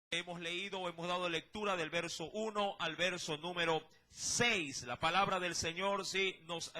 Hemos leído, hemos dado lectura del verso 1 al verso número 6. La palabra del Señor sí nos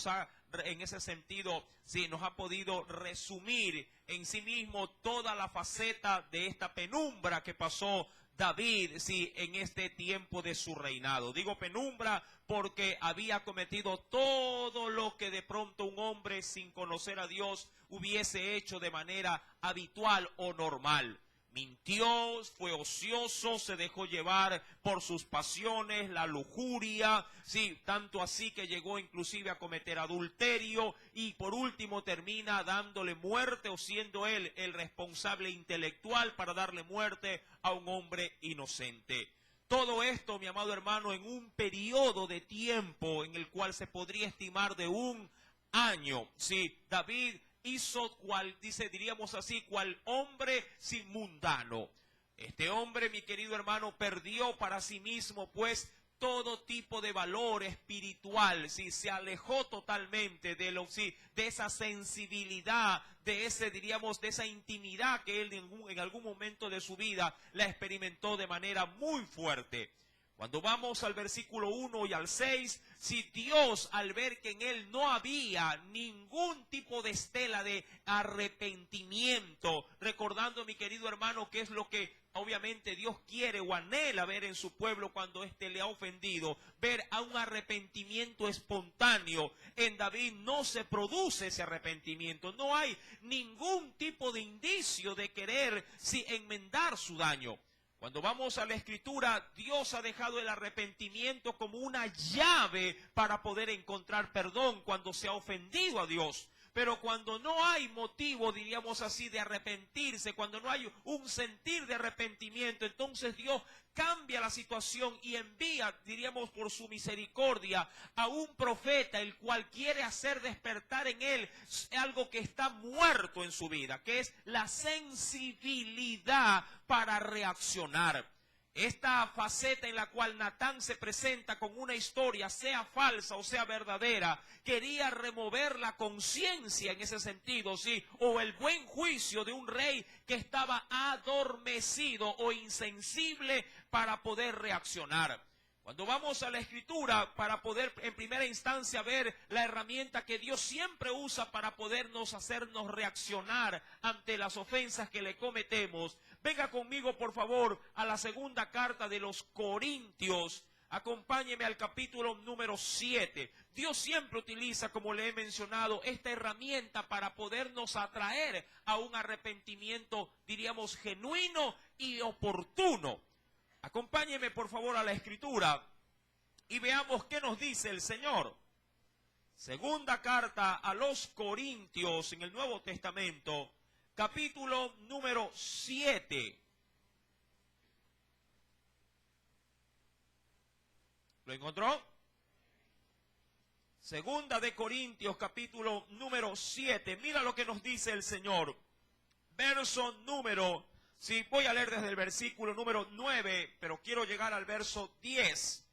ha, en ese sentido, sí nos ha podido resumir en sí mismo toda la faceta de esta penumbra que pasó David, sí, en este tiempo de su reinado. Digo penumbra porque había cometido todo lo que de pronto un hombre sin conocer a Dios hubiese hecho de manera habitual o normal. Mintió, fue ocioso, se dejó llevar por sus pasiones, la lujuria, sí, tanto así que llegó inclusive a cometer adulterio y por último termina dándole muerte o siendo él el responsable intelectual para darle muerte a un hombre inocente. Todo esto, mi amado hermano, en un periodo de tiempo en el cual se podría estimar de un año. Sí, David hizo diríamos así, cual hombre sin mundano. Este hombre, mi querido hermano, perdió para sí mismo, pues, todo tipo de valor espiritual, sí, se alejó totalmente de esa sensibilidad, de esa intimidad que él en algún momento de su vida la experimentó de manera muy fuerte. Cuando vamos al versículo 1 y al 6, si Dios al ver que en él no había ningún tipo de estela de arrepentimiento, recordando, mi querido hermano, que es lo que obviamente Dios quiere o anhela ver en su pueblo cuando éste le ha ofendido, ver a un arrepentimiento espontáneo. En David no se produce ese arrepentimiento, no hay ningún tipo de indicio de querer enmendar su daño. Cuando vamos a la Escritura, Dios ha dejado el arrepentimiento como una llave para poder encontrar perdón cuando se ha ofendido a Dios. Pero cuando no hay motivo, diríamos así, de arrepentirse, cuando no hay un sentir de arrepentimiento, entonces Dios cambia la situación y envía, diríamos por su misericordia, a un profeta, el cual quiere hacer despertar en él algo que está muerto en su vida, que es la sensibilidad para reaccionar. Esta faceta en la cual Natán se presenta con una historia, sea falsa o sea verdadera, quería remover la conciencia en ese sentido, sí, o el buen juicio de un rey que estaba adormecido o insensible para poder reaccionar. Cuando vamos a la Escritura para poder en primera instancia ver la herramienta que Dios siempre usa para podernos hacernos reaccionar ante las ofensas que le cometemos, venga conmigo por favor a la segunda carta de los Corintios. Acompáñeme al capítulo número 7. Dios siempre utiliza, como le he mencionado, esta herramienta para podernos atraer a un arrepentimiento, diríamos, genuino y oportuno. Acompáñeme por favor a la Escritura y veamos qué nos dice el Señor. Segunda carta a los Corintios en el Nuevo Testamento, capítulo número 7. ¿Lo encontró? Segunda de Corintios, capítulo número 7. Mira lo que nos dice el Señor. Verso número, sí, voy a leer desde el versículo número 9, pero quiero llegar al verso 10.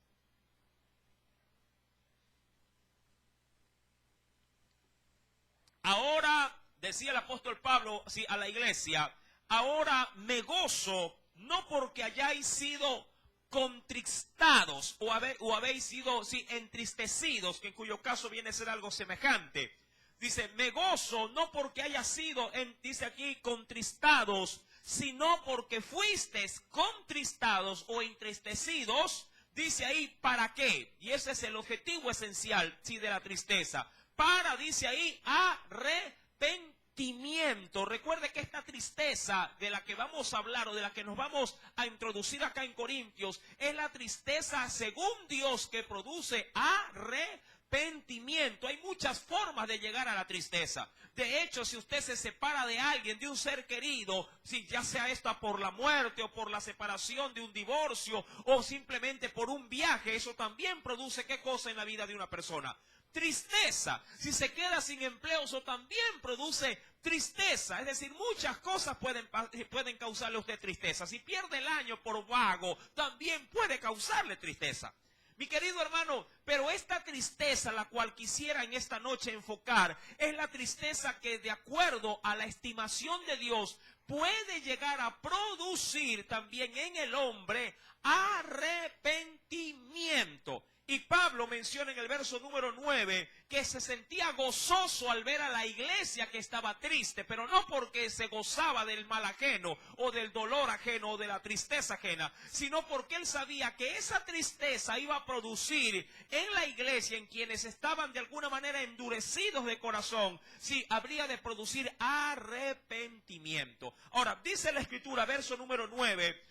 Ahora, decía el apóstol Pablo, sí, a la iglesia, ahora me gozo, no porque hayáis sido contristados o habéis sido entristecidos, que en cuyo caso viene a ser algo semejante. Dice, me gozo no porque haya sido, dice aquí, contristados, sino porque fuisteis contristados o entristecidos. Dice ahí, ¿para qué? Y ese es el objetivo esencial, sí, de la tristeza. Para, dice ahí, arrepentimiento. Recuerde que esta tristeza de la que vamos a hablar o de la que nos vamos a introducir acá en Corintios es la tristeza según Dios que produce arrepentimiento. Hay muchas formas de llegar a la tristeza. De hecho, si usted se separa de alguien, de un ser querido, si ya sea esto por la muerte o por la separación de un divorcio o simplemente por un viaje, eso también produce ¿qué cosa en la vida de una persona? Tristeza. Si se queda sin empleo, eso también produce tristeza. Es decir, muchas cosas pueden causarle a usted tristeza. Si pierde el año por vago, también puede causarle tristeza. Mi querido hermano, pero esta tristeza, la cual quisiera en esta noche enfocar, es la tristeza que de acuerdo a la estimación de Dios puede llegar a producir también en el hombre arrepentimiento. Y Pablo menciona en el verso número 9 que se sentía gozoso al ver a la iglesia que estaba triste, pero no porque se gozaba del mal ajeno o del dolor ajeno o de la tristeza ajena, sino porque él sabía que esa tristeza iba a producir en la iglesia, en quienes estaban de alguna manera endurecidos de corazón, sí, habría de producir arrepentimiento. Ahora, dice la Escritura, verso número 9,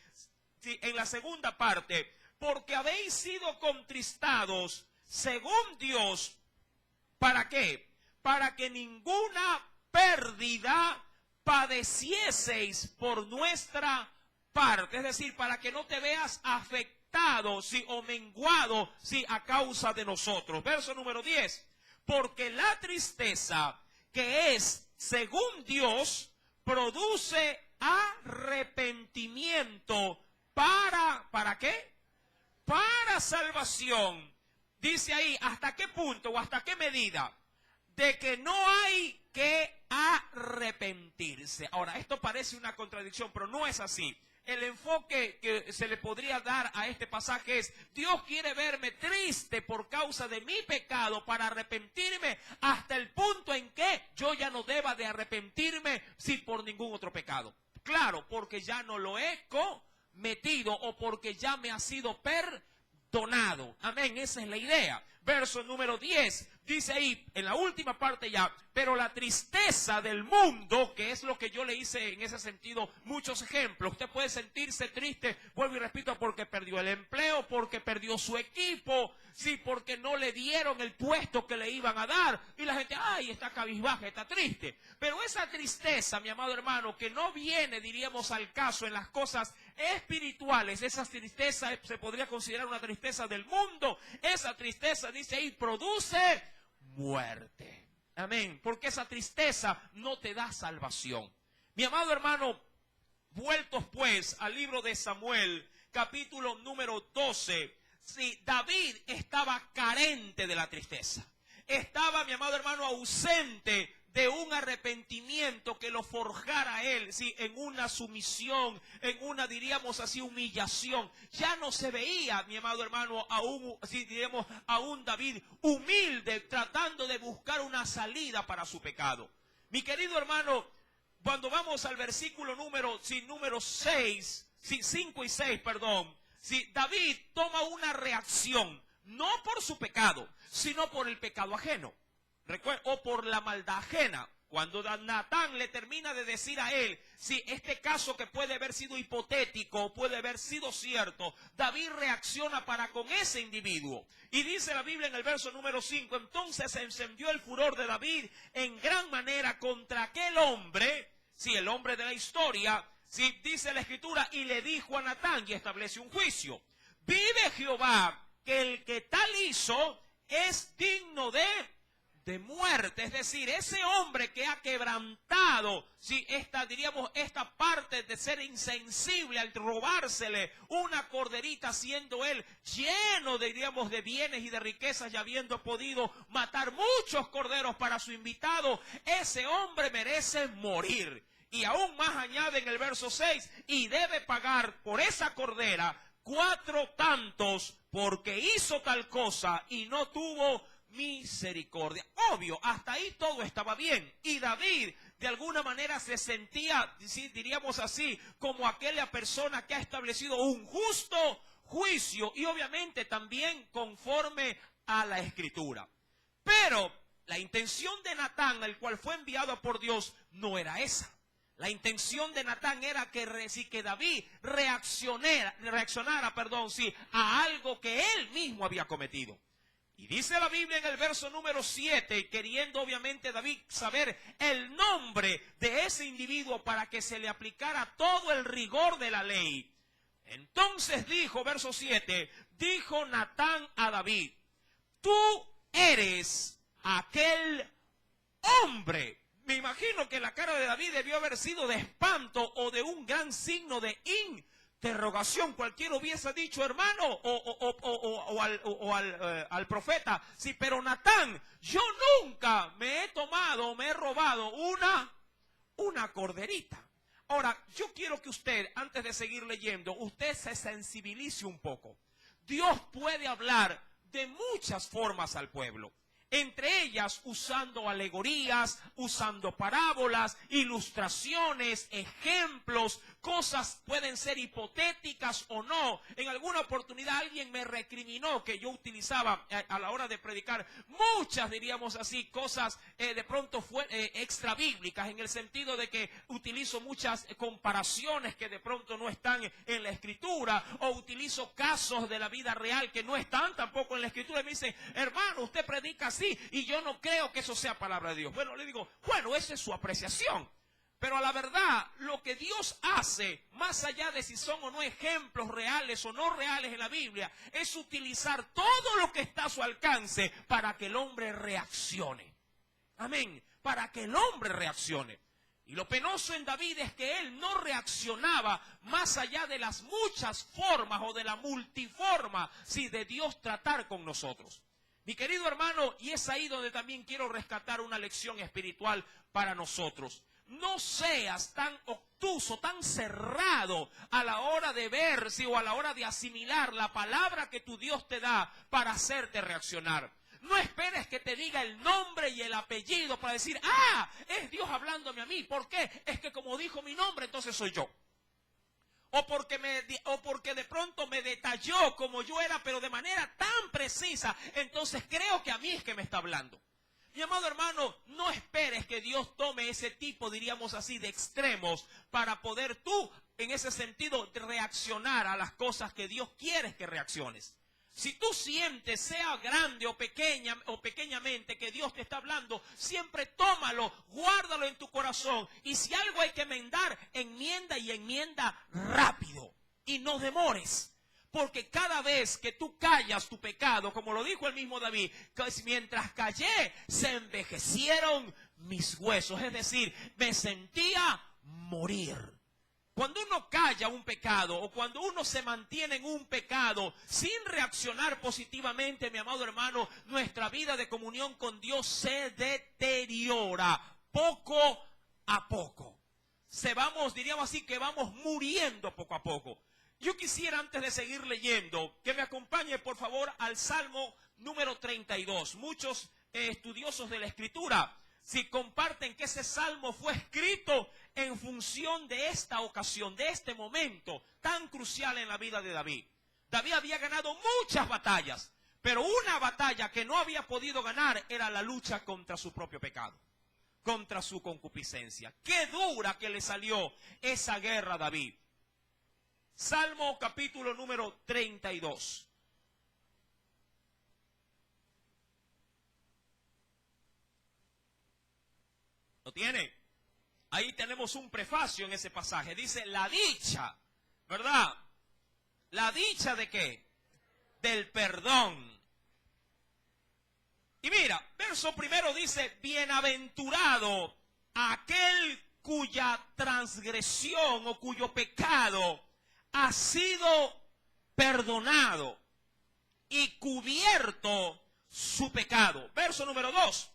sí, en la segunda parte: porque habéis sido contristados según Dios. ¿Para qué? Para que ninguna pérdida padecieseis por nuestra parte. Es decir, para que no te veas afectado, sí, o menguado, sí, a causa de nosotros. Verso número 10. Porque la tristeza que es según Dios produce arrepentimiento ¿para qué? Para salvación. Dice ahí, ¿hasta qué punto o hasta qué medida? De que no hay que arrepentirse. Ahora, esto parece una contradicción, pero no es así. El enfoque que se le podría dar a este pasaje es: Dios quiere verme triste por causa de mi pecado para arrepentirme hasta el punto en que yo ya no deba de arrepentirme por ningún otro pecado. Claro, porque ya no lo he cometido o porque ya me ha sido perdonado. Amén, esa es la idea. Verso número 10, dice ahí, en la última parte ya: pero la tristeza del mundo, que es lo que yo le hice en ese sentido muchos ejemplos. Usted puede sentirse triste, vuelvo y repito, porque perdió el empleo, porque perdió su equipo, sí, porque no le dieron el puesto que le iban a dar, y la gente, ay, está cabizbaja, está triste. Pero esa tristeza, mi amado hermano, que no viene, diríamos, al caso en las cosas espirituales, esa tristeza se podría considerar una tristeza del mundo. Esa tristeza, dice ahí, produce muerte. Amén, porque esa tristeza no te da salvación. Mi amado hermano, vueltos pues al libro de Samuel, capítulo número 12, sí, David estaba carente de la tristeza. Estaba, mi amado hermano, ausente de un arrepentimiento que lo forjara a él, sí, en una sumisión, en una, diríamos así, humillación. Ya no se veía, mi amado hermano, a un David humilde, tratando de buscar una salida para su pecado. Mi querido hermano, cuando vamos al versículo número 6, 5 y 6, perdón, David toma una reacción, no por su pecado, sino por el pecado ajeno. O por la maldad ajena. Cuando Natán le termina de decir a él, este caso que puede haber sido hipotético, puede haber sido cierto, David reacciona para con ese individuo. Y dice la Biblia en el verso número 5, entonces se encendió el furor de David en gran manera contra aquel hombre, el hombre de la historia, dice la Escritura, y le dijo a Natán, y establece un juicio: vive Jehová, que el que tal hizo es digno de muerte. Es decir, ese hombre que ha quebrantado, esta parte de ser insensible al robársele una corderita, siendo él lleno, de bienes y de riquezas, y habiendo podido matar muchos corderos para su invitado, ese hombre merece morir. Y aún más añade en el verso 6, y debe pagar por esa cordera 4 tantos, porque hizo tal cosa y no tuvo misericordia. Obvio, hasta ahí todo estaba bien. Y David, de alguna manera, se sentía, diríamos así, como aquella persona que ha establecido un justo juicio, y obviamente también conforme a la Escritura. Pero la intención de Natán, el cual fue enviado por Dios, no era esa. La intención de Natán era que David reaccionara, a algo que él mismo había cometido. Y dice la Biblia en el verso número 7, queriendo obviamente David saber el nombre de ese individuo para que se le aplicara todo el rigor de la ley. Entonces dijo, verso 7, dijo Natán a David: tú eres aquel hombre. Me imagino que la cara de David debió haber sido de espanto o de un gran signo de interrogación. Cualquiera hubiese dicho hermano o al profeta, pero Natán, yo nunca me he robado una corderita. Ahora, yo quiero que usted, antes de seguir leyendo, usted se sensibilice un poco. Dios puede hablar de muchas formas al pueblo. Entre ellas usando alegorías, usando parábolas, ilustraciones, ejemplos, cosas pueden ser hipotéticas o no. En alguna oportunidad alguien me recriminó que yo utilizaba a la hora de predicar muchas, diríamos así, cosas de pronto extra bíblicas, en el sentido de que utilizo muchas comparaciones que de pronto no están en la Escritura, o utilizo casos de la vida real que no están tampoco en la Escritura. Y me dicen, hermano, usted predica así y yo no creo que eso sea palabra de Dios. Bueno, le digo, bueno, esa es su apreciación. Pero a la verdad, lo que Dios hace, más allá de si son o no ejemplos reales o no reales en la Biblia, es utilizar todo lo que está a su alcance para que el hombre reaccione. Amén. Para que el hombre reaccione. Y lo penoso en David es que él no reaccionaba más allá de las muchas formas o de la multiforma, sí, de Dios tratar con nosotros. Mi querido hermano, y es ahí donde también quiero rescatar una lección espiritual para nosotros. No seas tan obtuso, tan cerrado a la hora de ver, sí, o a la hora de asimilar la palabra que tu Dios te da para hacerte reaccionar. No esperes que te diga el nombre y el apellido para decir, ah, es Dios hablándome a mí. ¿Por qué? Es que como dijo mi nombre, entonces soy yo. O porque de pronto me detalló como yo era, pero de manera tan precisa, entonces creo que a mí es que me está hablando. Mi amado hermano, no esperes que Dios tome ese tipo, diríamos así, de extremos para poder tú, en ese sentido, reaccionar a las cosas que Dios quiere que reacciones. Si tú sientes, sea grande o pequeñamente, que Dios te está hablando, siempre tómalo, guárdalo en tu corazón. Y si algo hay que enmendar, enmienda y enmienda rápido. Y no demores. Porque cada vez que tú callas tu pecado, como lo dijo el mismo David, mientras callé, se envejecieron mis huesos. Es decir, me sentía morir. Cuando uno calla un pecado o cuando uno se mantiene en un pecado sin reaccionar positivamente, mi amado hermano, nuestra vida de comunión con Dios se deteriora poco a poco. Diríamos así, que vamos muriendo poco a poco. Yo quisiera, antes de seguir leyendo, que me acompañe por favor al Salmo número 32. Muchos estudiosos de la Escritura si comparten que ese salmo fue escrito en función de esta ocasión, de este momento tan crucial en la vida de David. David había ganado muchas batallas, pero una batalla que no había podido ganar era la lucha contra su propio pecado, contra su concupiscencia. Qué dura que le salió esa guerra a David. Salmo capítulo número 32. ¿Lo tiene? Ahí tenemos un prefacio en ese pasaje. Dice, la dicha, ¿verdad? ¿La dicha de qué? Del perdón. Y mira, verso primero dice, bienaventurado aquel cuya transgresión o cuyo pecado ha sido perdonado y cubierto su pecado. Verso número 2.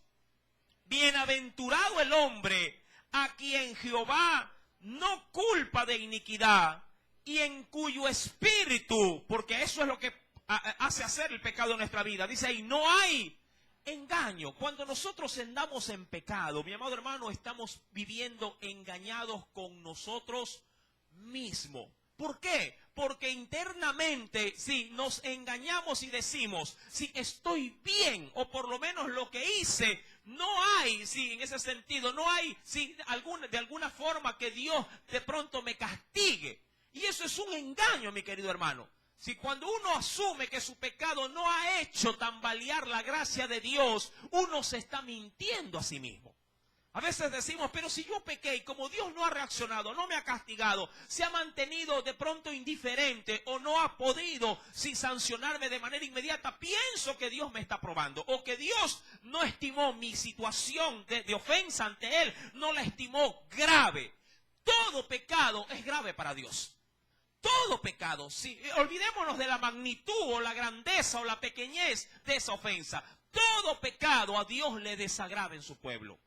Bienaventurado el hombre a quien Jehová no culpa de iniquidad y en cuyo espíritu, porque eso es lo que hace hacer el pecado en nuestra vida. Dice ahí, no hay engaño. Cuando nosotros andamos en pecado, mi amado hermano, estamos viviendo engañados con nosotros mismos. ¿Por qué? Porque internamente, si nos engañamos y decimos, si estoy bien, o por lo menos lo que hice, no hay, si en ese sentido, no hay, si de alguna forma que Dios de pronto me castigue. Y eso es un engaño, mi querido hermano. Si cuando uno asume que su pecado no ha hecho tambalear la gracia de Dios, uno se está mintiendo a sí mismo. A veces decimos, pero si yo pequé y como Dios no ha reaccionado, no me ha castigado, se ha mantenido de pronto indiferente o no ha podido sancionarme de manera inmediata, pienso que Dios me está probando o que Dios no estimó mi situación de ofensa ante Él, no la estimó grave. Todo pecado es grave para Dios. Todo pecado, sí, olvidémonos de la magnitud o la grandeza o la pequeñez de esa ofensa. Todo pecado a Dios le desagrada en su pueblo.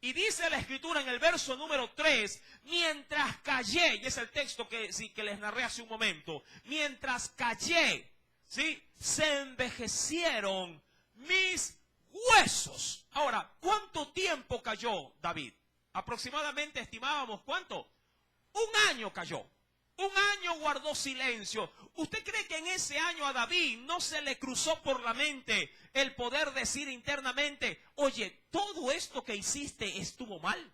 Y dice la Escritura en el verso número 3, mientras callé, y es el texto que les narré hace un momento, mientras callé, ¿sí?, se envejecieron mis huesos. Ahora, ¿cuánto tiempo cayó David? Aproximadamente estimábamos, ¿cuánto? Un año cayó. Un año guardó silencio. ¿Usted cree que en ese año a David no se le cruzó por la mente el poder decir internamente, oye, todo esto que hiciste estuvo mal?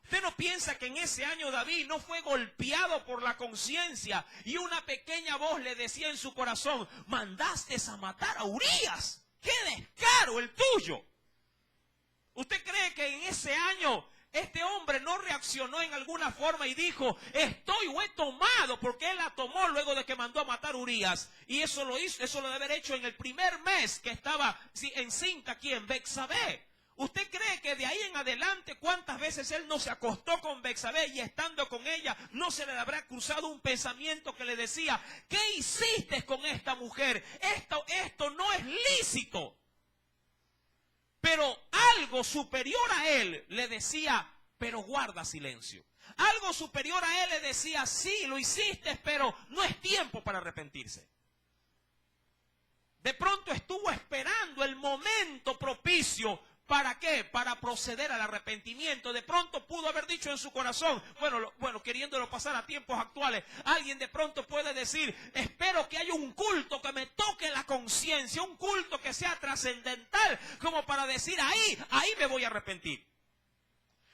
¿Usted no piensa que en ese año David no fue golpeado por la conciencia y una pequeña voz le decía en su corazón, mandaste a matar a Urías? ¡Qué descaro el tuyo! ¿Usted cree que en ese año este hombre no reaccionó en alguna forma y dijo, estoy o he tomado, porque él la tomó luego de que mandó a matar a Urías? Y eso lo hizo, eso lo debe haber hecho en el primer mes que estaba encinta aquí en Betsabé. ¿Usted cree que de ahí en adelante cuántas veces él no se acostó con Betsabé y estando con ella no se le habrá cruzado un pensamiento que le decía, ¿qué hiciste con esta mujer? Esto no es lícito. Pero algo superior a él le decía, pero guarda silencio. Algo superior a él le decía, sí, lo hiciste, pero no es tiempo para arrepentirse. De pronto estuvo esperando el momento propicio. ¿Para qué? Para proceder al arrepentimiento. De pronto pudo haber dicho en su corazón, bueno, queriéndolo pasar a tiempos actuales, alguien de pronto puede decir, espero que haya un culto que me toque la conciencia, un culto que sea trascendental, como para decir, ahí me voy a arrepentir.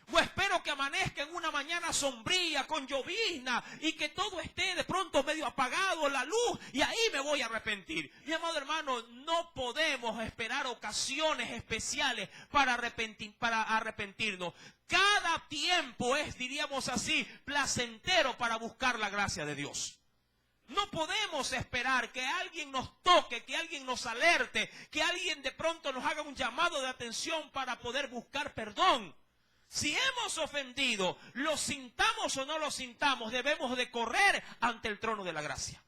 O espero que amanezca en una mañana sombría, con llovizna, y que todo esté de pronto medio apagado, la luz, y ahí me voy a arrepentir. Mi amado hermano, no podemos esperar ocasiones especiales para arrepentirnos. Cada tiempo es, diríamos así, placentero para buscar la gracia de Dios. No podemos esperar que alguien nos toque, que alguien nos alerte, que alguien de pronto nos haga un llamado de atención para poder buscar perdón. Si hemos ofendido, lo sintamos o no lo sintamos, debemos de correr ante el trono de la gracia.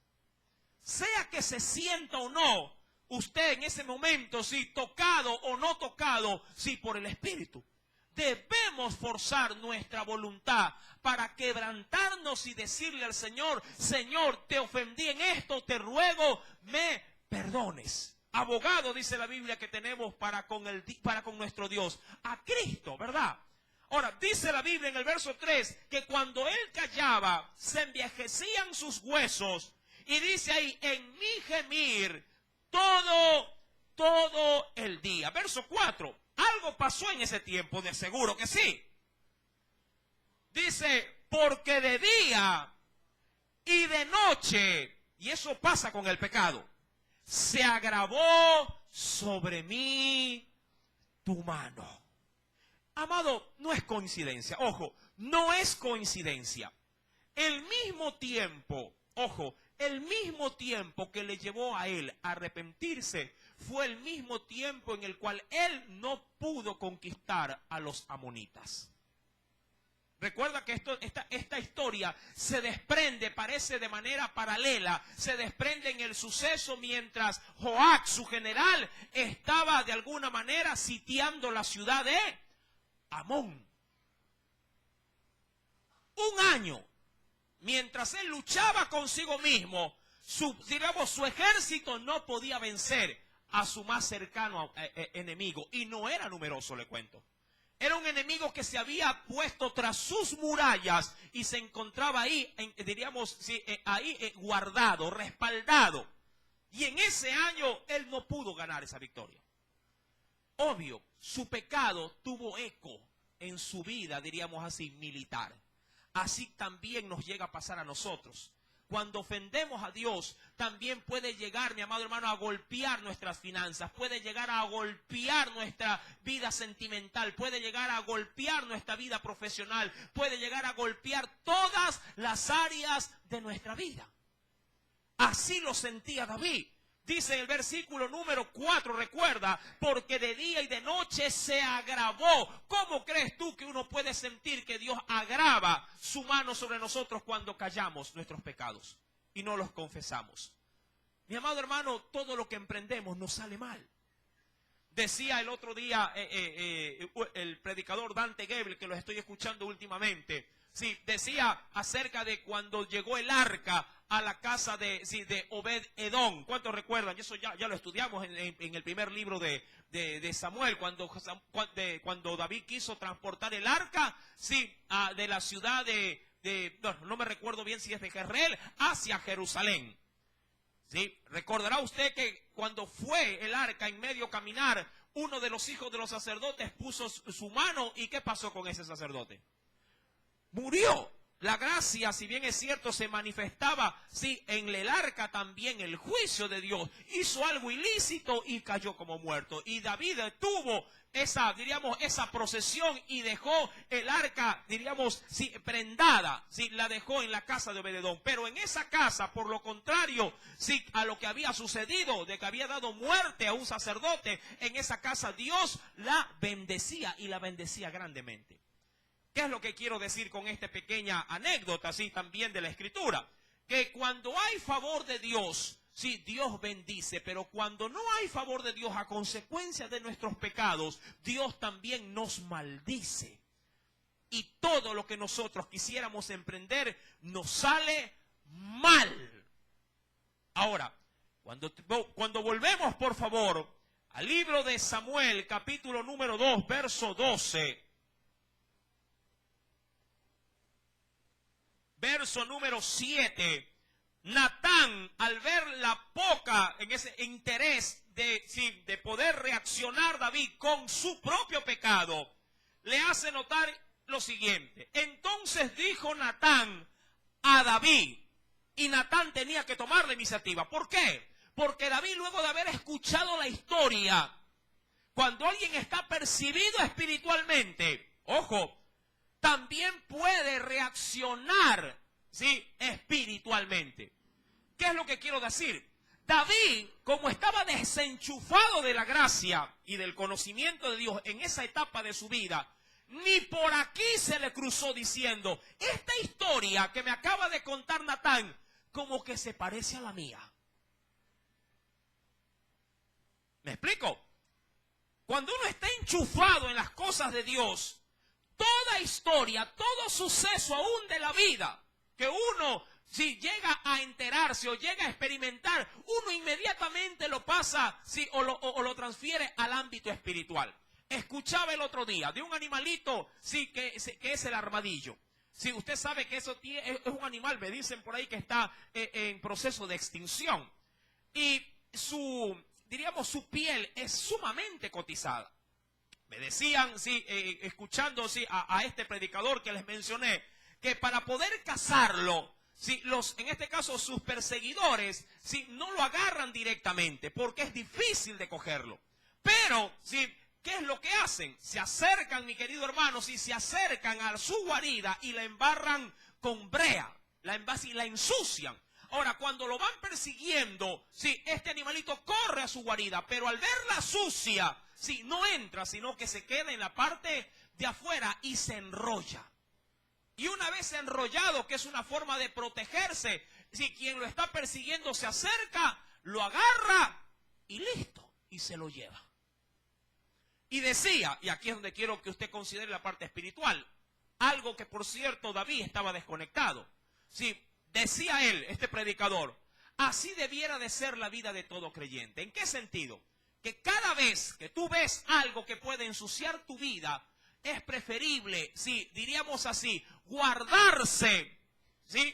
Sea que se sienta o no, usted en ese momento, si tocado o no tocado, si por el Espíritu, debemos forzar nuestra voluntad para quebrantarnos y decirle al Señor, Señor, te ofendí en esto, te ruego, me perdones. Abogado, dice la Biblia, que tenemos para con nuestro Dios, a Cristo, ¿verdad? Ahora, dice la Biblia en el verso 3, que cuando él callaba, se envejecían sus huesos. Y dice ahí, en mi gemir, todo el día. Verso 4, algo pasó en ese tiempo, de seguro que sí. Dice, porque de día y de noche, y eso pasa con el pecado, se agravó sobre mí tu mano. Amado, no es coincidencia, ojo, no es coincidencia. El mismo tiempo, ojo, el mismo tiempo que le llevó a él a arrepentirse, fue el mismo tiempo en el cual él no pudo conquistar a los amonitas. Recuerda que esta historia se desprende, parece de manera paralela, se desprende en el suceso mientras Joac, su general, estaba de alguna manera sitiando la ciudad de Amón. Un año, mientras él luchaba consigo mismo, su ejército no podía vencer a su más cercano enemigo. Y no era numeroso, le cuento. Era un enemigo que se había puesto tras sus murallas y se encontraba ahí, guardado, respaldado. Y en ese año él no pudo ganar esa victoria. Obvio, su pecado tuvo eco en su vida, diríamos así, militar. Así también nos llega a pasar a nosotros. Cuando ofendemos a Dios, también puede llegar, mi amado hermano, a golpear nuestras finanzas, puede llegar a golpear nuestra vida sentimental, puede llegar a golpear nuestra vida profesional, puede llegar a golpear todas las áreas de nuestra vida. Así lo sentía David. Dice en el versículo número 4, recuerda, porque de día y de noche se agravó. ¿Cómo crees tú que uno puede sentir que Dios agrava su mano sobre nosotros cuando callamos nuestros pecados y no los confesamos? Mi amado hermano, todo lo que emprendemos nos sale mal. decía el otro día el predicador Dante Gebel, que lo estoy escuchando últimamente, sí, decía acerca de cuando llegó el arca a la casa de Obed Edom. ¿Cuántos recuerdan? Y eso ya lo estudiamos en el primer libro de Samuel, cuando David quiso transportar el arca, sí, de la ciudad no me recuerdo bien si es de Jezreel, hacia Jerusalén. ¿Sí? Recordará usted que cuando fue el arca en medio caminar, uno de los hijos de los sacerdotes puso su mano, ¿y qué pasó con ese sacerdote? Murió. La gracia, si bien es cierto, se manifestaba, sí, en el arca también el juicio de Dios. Hizo algo ilícito y cayó como muerto. Y David detuvo esa procesión y dejó el arca, sí, prendada, sí, la dejó en la casa de Obed Edom. Pero en esa casa, por lo contrario, sí, a lo que había sucedido, de que había dado muerte a un sacerdote, en esa casa Dios la bendecía y la bendecía grandemente. ¿Qué es lo que quiero decir con esta pequeña anécdota, así también de la Escritura? Que cuando hay favor de Dios, sí, Dios bendice, pero cuando no hay favor de Dios a consecuencia de nuestros pecados, Dios también nos maldice. Y todo lo que nosotros quisiéramos emprender nos sale mal. Ahora, cuando volvemos, por favor, al libro de Samuel, capítulo número 2, verso 12... Verso número 7, Natán, al ver la poca, en ese interés de poder reaccionar David con su propio pecado, le hace notar lo siguiente. Entonces dijo Natán a David, y Natán tenía que tomar la iniciativa. ¿Por qué? Porque David, luego de haber escuchado la historia, cuando alguien está percibido espiritualmente, ojo, también puede reaccionar, ¿sí?, espiritualmente. ¿Qué es lo que quiero decir? David, como estaba desenchufado de la gracia y del conocimiento de Dios en esa etapa de su vida, ni por aquí se le cruzó diciendo, esta historia que me acaba de contar Natán, como que se parece a la mía. ¿Me explico? Cuando uno está enchufado en las cosas de Dios, toda historia, todo suceso aún de la vida, que uno si llega a enterarse o llega a experimentar, uno inmediatamente lo pasa, sí, o lo transfiere al ámbito espiritual. Escuchaba el otro día de un animalito, sí, que es el armadillo. Sí, usted sabe que eso es un animal, me dicen por ahí que está en proceso de extinción. Y su piel es sumamente cotizada. Me decían, sí, escuchando sí, a este predicador que les mencioné, que para poder cazarlo, sí, en este caso sus perseguidores, sí, no lo agarran directamente porque es difícil de cogerlo. Pero, sí, ¿qué es lo que hacen? Se acercan, mi querido hermano, sí, se acercan a su guarida y la embarran con brea, la ensucian. Ahora, cuando lo van persiguiendo, sí, este animalito corre a su guarida, pero al verla sucia, sí, no entra, sino que se queda en la parte de afuera y se enrolla. Y una vez enrollado, que es una forma de protegerse, si quien lo está persiguiendo se acerca, lo agarra y listo, y se lo lleva. Y decía, y aquí es donde quiero que usted considere la parte espiritual, algo que por cierto David estaba desconectado. Sí, decía él, este predicador, así debiera de ser la vida de todo creyente. ¿En qué sentido? Que cada vez que tú ves algo que puede ensuciar tu vida, es preferible, sí, diríamos así, guardarse, sí,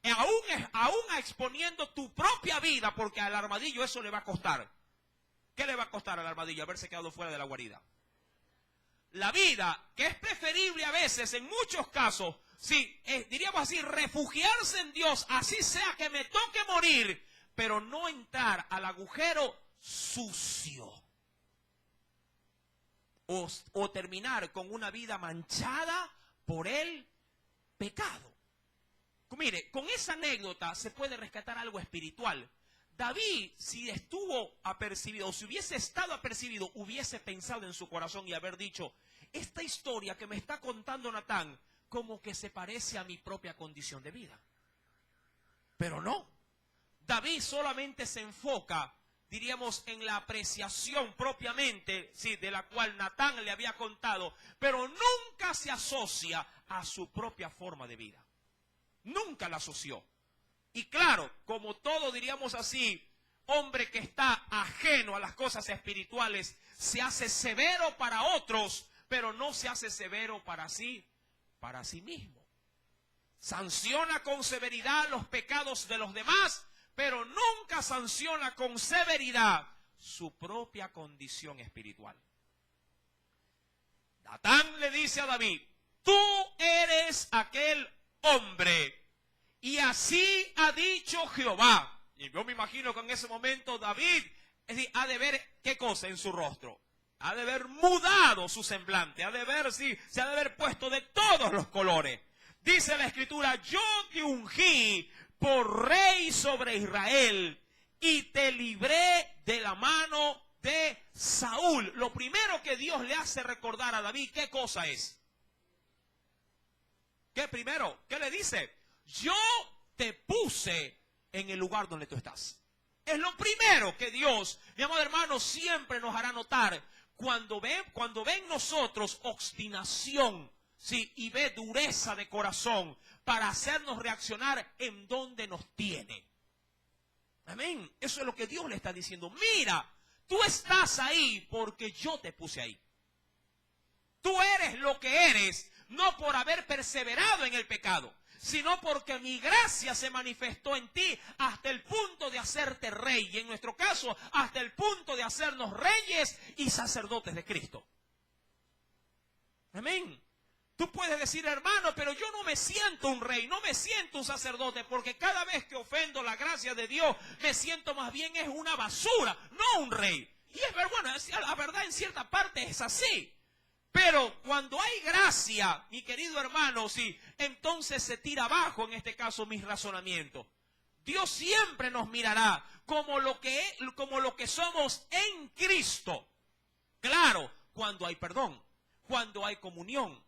aún exponiendo tu propia vida, porque al armadillo eso le va a costar. ¿Qué le va a costar al armadillo haberse quedado fuera de la guarida? La vida, que es preferible a veces, en muchos casos, sí, diríamos así, refugiarse en Dios, así sea que me toque morir, pero no entrar al agujero sucio. O terminar con una vida manchada por el pecado. Mire, con esa anécdota se puede rescatar algo espiritual. David, si estuvo apercibido, o si hubiese estado apercibido, hubiese pensado en su corazón y haber dicho, esta historia que me está contando Natán, como que se parece a mi propia condición de vida. Pero no. David solamente se enfoca diríamos, en la apreciación propiamente, sí, de la cual Natán le había contado, pero nunca se asocia a su propia forma de vida. Nunca la asoció. Y claro, como todo, diríamos así, hombre que está ajeno a las cosas espirituales, se hace severo para otros, pero no se hace severo para sí mismo. Sanciona con severidad los pecados de los demás, pero nunca sanciona con severidad su propia condición espiritual. Natán le dice a David, tú eres aquel hombre, y así ha dicho Jehová. Y yo me imagino que en ese momento David ha de ver qué cosa en su rostro. Ha de haber mudado su semblante, ha de ver, se ha de haber puesto de todos los colores. Dice la Escritura, yo te ungí por rey sobre Israel y te libré de la mano de Saúl. Lo primero que Dios le hace recordar a David, ¿qué cosa es? ¿Qué primero? ¿Qué le dice? Yo te puse en el lugar donde tú estás. Es lo primero que Dios, mi amado hermano, siempre nos hará notar cuando ven nosotros obstinación, sí, y ve dureza de corazón para hacernos reaccionar en donde nos tiene. Amén. Eso es lo que Dios le está diciendo. Mira, tú estás ahí porque yo te puse ahí. Tú eres lo que eres, no por haber perseverado en el pecado, sino porque mi gracia se manifestó en ti hasta el punto de hacerte rey. Y en nuestro caso, hasta el punto de hacernos reyes y sacerdotes de Cristo. Amén. Tú puedes decir, hermano, pero yo no me siento un rey, no me siento un sacerdote, porque cada vez que ofendo la gracia de Dios, me siento más bien es una basura, no un rey. Y es verdad, bueno, la verdad en cierta parte es así. Pero cuando hay gracia, mi querido hermano, sí, entonces se tira abajo, en este caso, mis razonamientos. Dios siempre nos mirará como lo que somos en Cristo. Claro, cuando hay perdón, cuando hay comunión.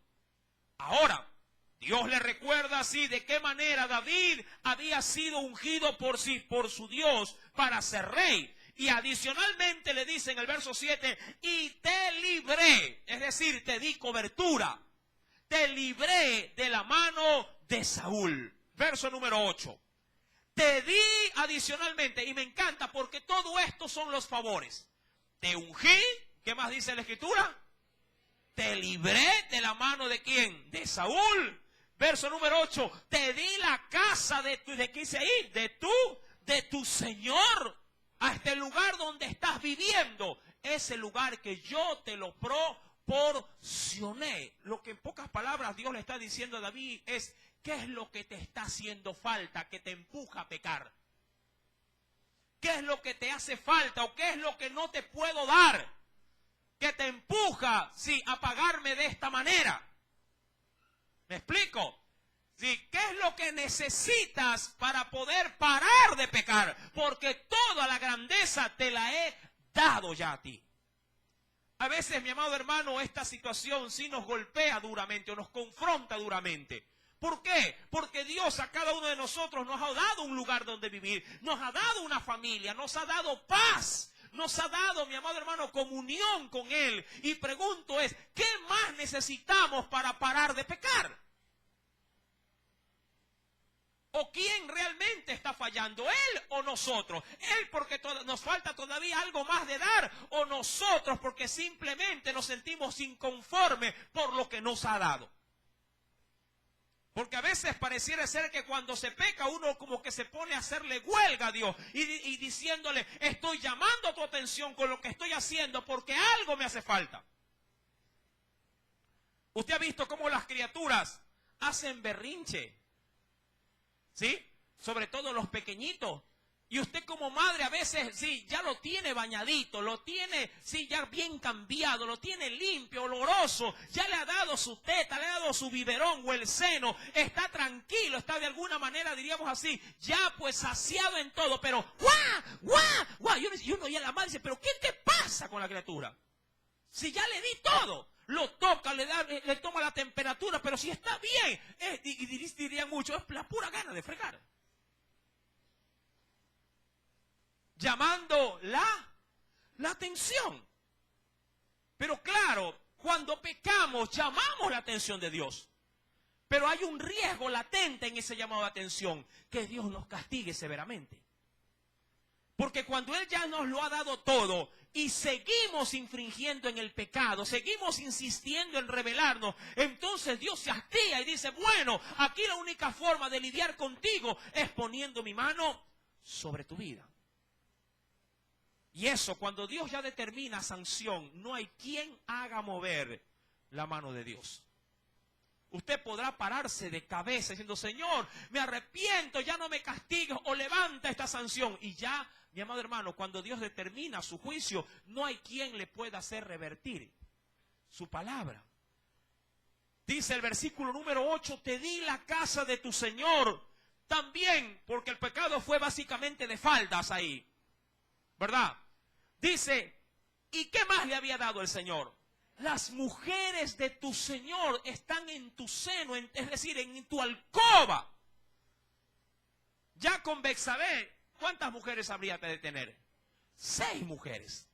Ahora, Dios le recuerda así de qué manera David había sido ungido por su Dios para ser rey. Y adicionalmente le dice en el verso 7, y te libré, es decir, te di cobertura, te libré de la mano de Saúl. Verso número 8, te di adicionalmente, y me encanta porque todo esto son los favores. Te ungí, ¿qué más dice la Escritura? Te libré de la mano de ¿quién? De Saúl. Verso número 8, te di la casa ¿de qué dice ahí? De tu Señor. Hasta el lugar donde estás viviendo, ese lugar que yo te lo proporcioné. Lo que en pocas palabras Dios le está diciendo a David es, ¿qué es lo que te está haciendo falta que te empuja a pecar? ¿Qué es lo que te hace falta o qué es lo que no te puedo dar que te empuja, sí, a pagarme de esta manera? ¿Me explico? ¿Sí? ¿Qué es lo que necesitas para poder parar de pecar? Porque toda la grandeza te la he dado ya a ti. A veces, mi amado hermano, esta situación sí nos golpea duramente o nos confronta duramente. ¿Por qué? Porque Dios a cada uno de nosotros nos ha dado un lugar donde vivir, nos ha dado una familia, nos ha dado paz, nos ha dado, mi amado hermano, comunión con Él. Y pregunto es, ¿qué más necesitamos para parar de pecar? ¿O quién realmente está fallando? ¿Él o nosotros? ¿Él porque nos falta todavía algo más de dar? ¿O nosotros porque simplemente nos sentimos inconformes por lo que nos ha dado? Porque a veces pareciera ser que cuando se peca uno como que se pone a hacerle huelga a Dios y diciéndole, estoy llamando tu atención con lo que estoy haciendo porque algo me hace falta. Usted ha visto cómo las criaturas hacen berrinche, ¿sí? Sobre todo los pequeñitos. Y usted como madre a veces, sí, ya lo tiene bañadito, lo tiene, sí, ya bien cambiado, lo tiene limpio, oloroso, ya le ha dado su teta, le ha dado su biberón o el seno, está tranquilo, está de alguna manera, diríamos así, ya pues saciado en todo, pero ¡guau! ¡Guau! ¡Guau! Y uno ya la madre dice, ¿pero qué te pasa con la criatura? Si ya le di todo. Lo toca, le toma la temperatura, pero si está bien, y dirían mucho, es la pura gana de fregar. llamando la atención. Pero claro, cuando pecamos, llamamos la atención de Dios. Pero hay un riesgo latente en ese llamado de atención, que Dios nos castigue severamente. Porque cuando Él ya nos lo ha dado todo y seguimos infringiendo en el pecado, seguimos insistiendo en rebelarnos, entonces Dios se hastía y dice, bueno, aquí la única forma de lidiar contigo es poniendo mi mano sobre tu vida. Y eso, cuando Dios ya determina sanción, no hay quien haga mover la mano de Dios. Usted podrá pararse de cabeza diciendo, Señor, me arrepiento, ya no me castigues, o levanta esta sanción. Y ya, mi amado hermano, cuando Dios determina su juicio, no hay quien le pueda hacer revertir su palabra. Dice el versículo número 8, te di la casa de tu Señor. También, porque el pecado fue básicamente de faldas ahí, ¿verdad? Dice, ¿y qué más le había dado el Señor? Las mujeres de tu Señor están en tu seno, es decir, en tu alcoba. Ya con Betsabé, ¿cuántas mujeres habría de tener? 6 mujeres.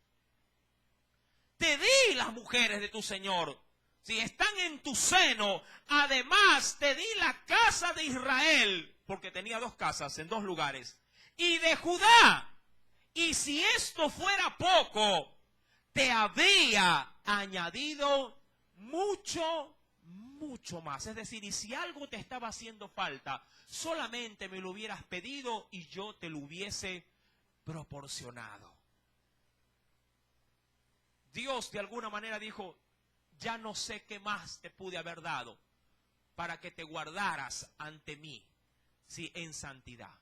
Te di las mujeres de tu Señor. Si están en tu seno, además te di la casa de Israel, porque tenía 2 casas en 2 lugares, y de Judá. Y si esto fuera poco, te habría añadido mucho más. Es decir, y si algo te estaba haciendo falta, solamente me lo hubieras pedido y yo te lo hubiese proporcionado. Dios de alguna manera dijo, ya no sé qué más te pude haber dado para que te guardaras ante mí, sí, en santidad.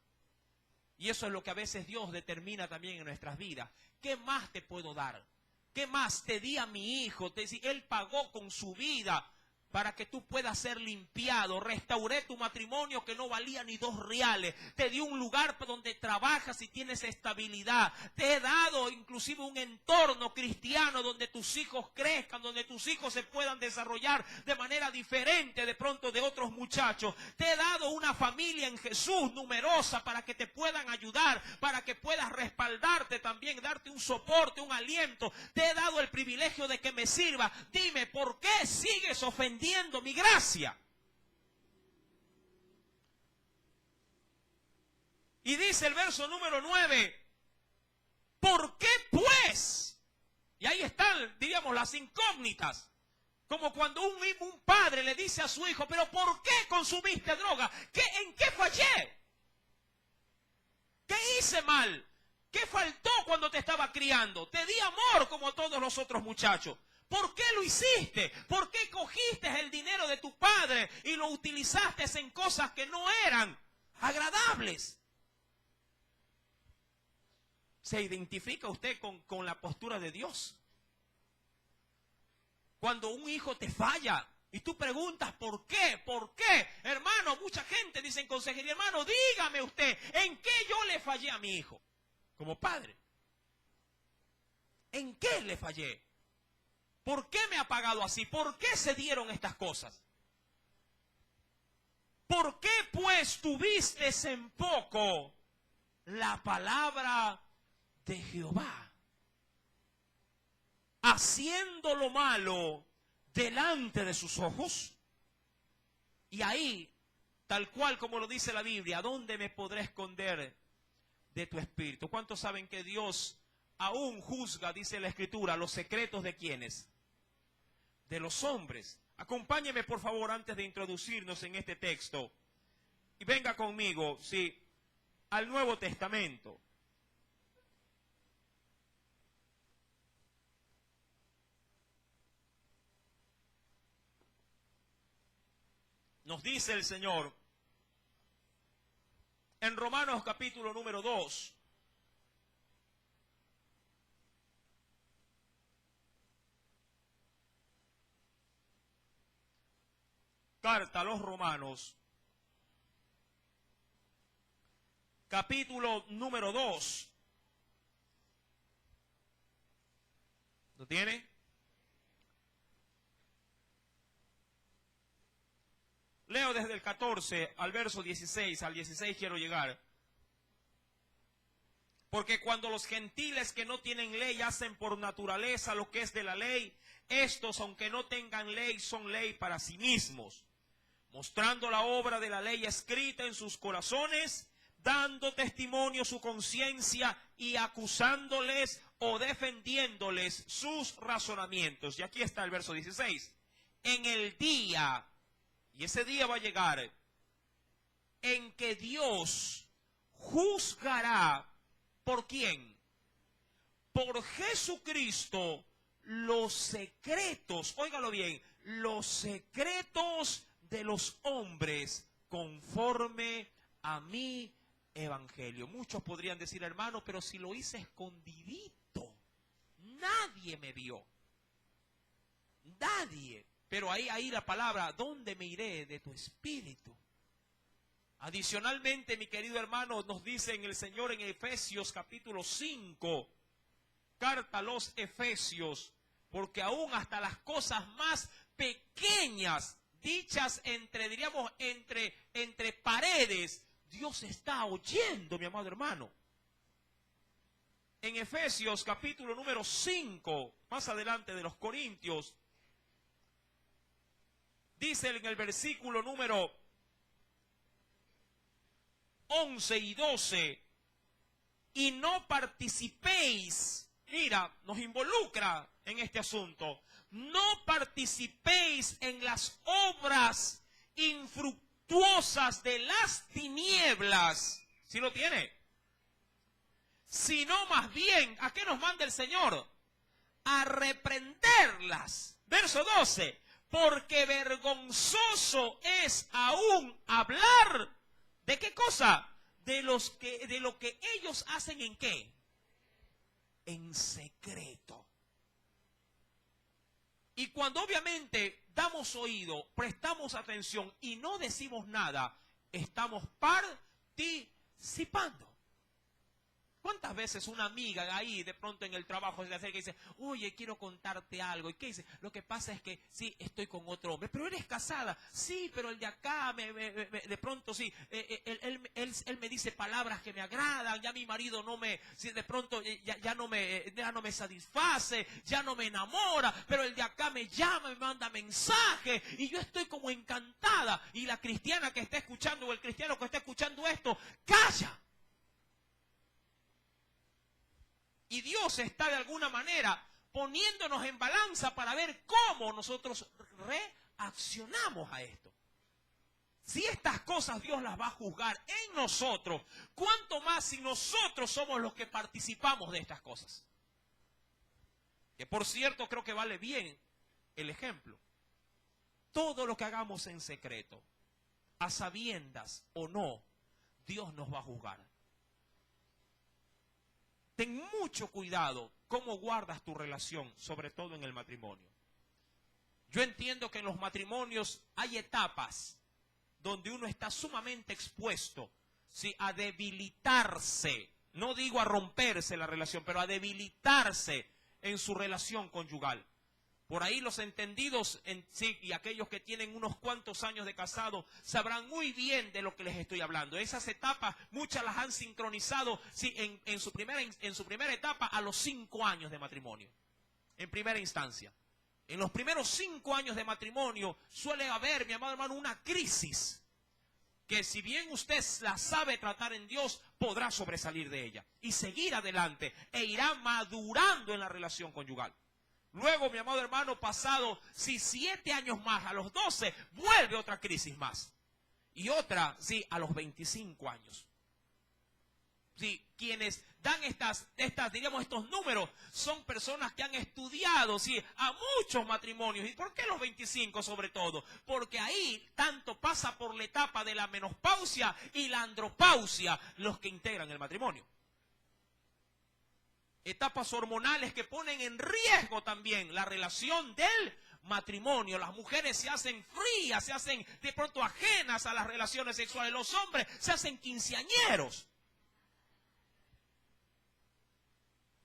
Y eso es lo que a veces Dios determina también en nuestras vidas. ¿Qué más te puedo dar? ¿Qué más te di a mi hijo? Él pagó con su vida para que tú puedas ser limpiado. Restauré tu matrimonio que no valía ni 2 reales. Te di un lugar donde trabajas y tienes estabilidad. Te he dado inclusive un entorno cristiano donde tus hijos crezcan, donde tus hijos se puedan desarrollar de manera diferente de pronto de otros muchachos. Te he dado una familia en Jesús numerosa para que te puedan ayudar, para que puedas respaldarte también, darte un soporte, un aliento. Te he dado el privilegio de que me sirva. Dime, ¿por qué sigues ofendiendo mi gracia? Y dice el verso número 9, ¿por qué pues? Y ahí están, diríamos, las incógnitas. Como cuando un padre le dice a su hijo, ¿pero por qué consumiste droga? ¿En qué fallé? ¿Qué hice mal? ¿Qué faltó cuando te estaba criando? Te di amor como todos los otros muchachos. ¿Por qué lo hiciste? ¿Por qué cogiste el dinero de tu padre y lo utilizaste en cosas que no eran agradables? ¿Se identifica usted con la postura de Dios? Cuando un hijo te falla y tú preguntas ¿por qué? ¿Por qué? Hermano, mucha gente dice en consejería, hermano, dígame usted, ¿en qué yo le fallé a mi hijo? Como padre. ¿En qué le fallé? ¿Por qué me ha pagado así? ¿Por qué se dieron estas cosas? ¿Por qué pues tuviste en poco la palabra de Jehová, haciendo lo malo delante de sus ojos? Y ahí, tal cual como lo dice la Biblia, ¿dónde me podré esconder de tu espíritu? ¿Cuántos saben que Dios aún juzga, dice la Escritura, los secretos de quiénes? De los hombres. Acompáñeme por favor antes de introducirnos en este texto y venga conmigo, sí, al Nuevo Testamento. Nos dice el Señor en Romanos capítulo número 2. Carta a los Romanos, capítulo número 2. ¿Lo tiene? Leo desde el 14 al verso 16, al 16 quiero llegar. Porque cuando los gentiles que no tienen ley hacen por naturaleza lo que es de la ley, estos, aunque no tengan ley, son ley para sí mismos, mostrando la obra de la ley escrita en sus corazones, dando testimonio su conciencia y acusándoles o defendiéndoles sus razonamientos. Y aquí está el verso 16. En el día, y ese día va a llegar, en que Dios juzgará, ¿por quién? Por Jesucristo, los secretos, óigalo bien, los secretos de los hombres conforme a mi evangelio. Muchos podrían decir, hermano, pero si lo hice escondidito, nadie me vio. Nadie. Pero ahí la palabra, ¿dónde me iré de tu espíritu? Adicionalmente, mi querido hermano, nos dice en el Señor en Efesios capítulo 5, carta a los Efesios, porque aún hasta las cosas más pequeñas, dichas entre paredes, Dios está oyendo, mi amado hermano. En Efesios capítulo número 5, más adelante de los Corintios, dice en el versículo número 11 y 12, y no participéis, mira, nos involucra en este asunto, no participéis en las obras infructuosas de las tinieblas, ¿sí lo tiene? Sino más bien, ¿a qué nos manda el Señor? A reprenderlas. Verso 12, porque vergonzoso es aún hablar, ¿de qué cosa? De lo que ellos hacen ¿en qué? En secreto. Y cuando obviamente damos oído, prestamos atención y no decimos nada, estamos participando. ¿Cuántas veces una amiga ahí de pronto en el trabajo se le acerca y dice, oye, quiero contarte algo? ¿Y qué dice? Lo que pasa es que sí, estoy con otro hombre. Pero eres casada. Sí, pero el de acá, de pronto sí, él me dice palabras que me agradan. Ya mi marido no me, de pronto ya no me satisface, ya no me enamora. Pero el de acá me llama, me manda mensajes y yo estoy como encantada. Y la cristiana que está escuchando o el cristiano que está escuchando esto, calla. Y Dios está de alguna manera poniéndonos en balanza para ver cómo nosotros reaccionamos a esto. Si estas cosas Dios las va a juzgar en nosotros, ¿cuánto más si nosotros somos los que participamos de estas cosas? Que por cierto creo que vale bien el ejemplo. Todo lo que hagamos en secreto, a sabiendas o no, Dios nos va a juzgar. Ten mucho cuidado cómo guardas tu relación, sobre todo en el matrimonio. Yo entiendo que en los matrimonios hay etapas donde uno está sumamente expuesto, ¿sí?, a debilitarse. No digo a romperse la relación, pero a debilitarse en su relación conyugal. Por ahí los entendidos sí, y aquellos que tienen unos cuantos años de casado sabrán muy bien de lo que les estoy hablando. Esas etapas, muchas las han sincronizado sí, en su primera etapa a los 5 años de matrimonio, en primera instancia. En los primeros 5 años de matrimonio suele haber, mi amado hermano, una crisis que si bien usted la sabe tratar en Dios, podrá sobresalir de ella y seguir adelante e irá madurando en la relación conyugal. Luego, mi amado hermano, pasado, si 7 años más, a los 12, vuelve otra crisis más. Y otra, sí, a los 25 años. Sí, quienes dan diríamos, estos números, son personas que han estudiado, sí, a muchos matrimonios. ¿Y por qué los 25 sobre todo? Porque ahí tanto pasa por la etapa de la menopausia y la andropausia los que integran el matrimonio. Etapas hormonales que ponen en riesgo también la relación del matrimonio. Las mujeres se hacen frías, se hacen de pronto ajenas a las relaciones sexuales. Los hombres se hacen quinceañeros.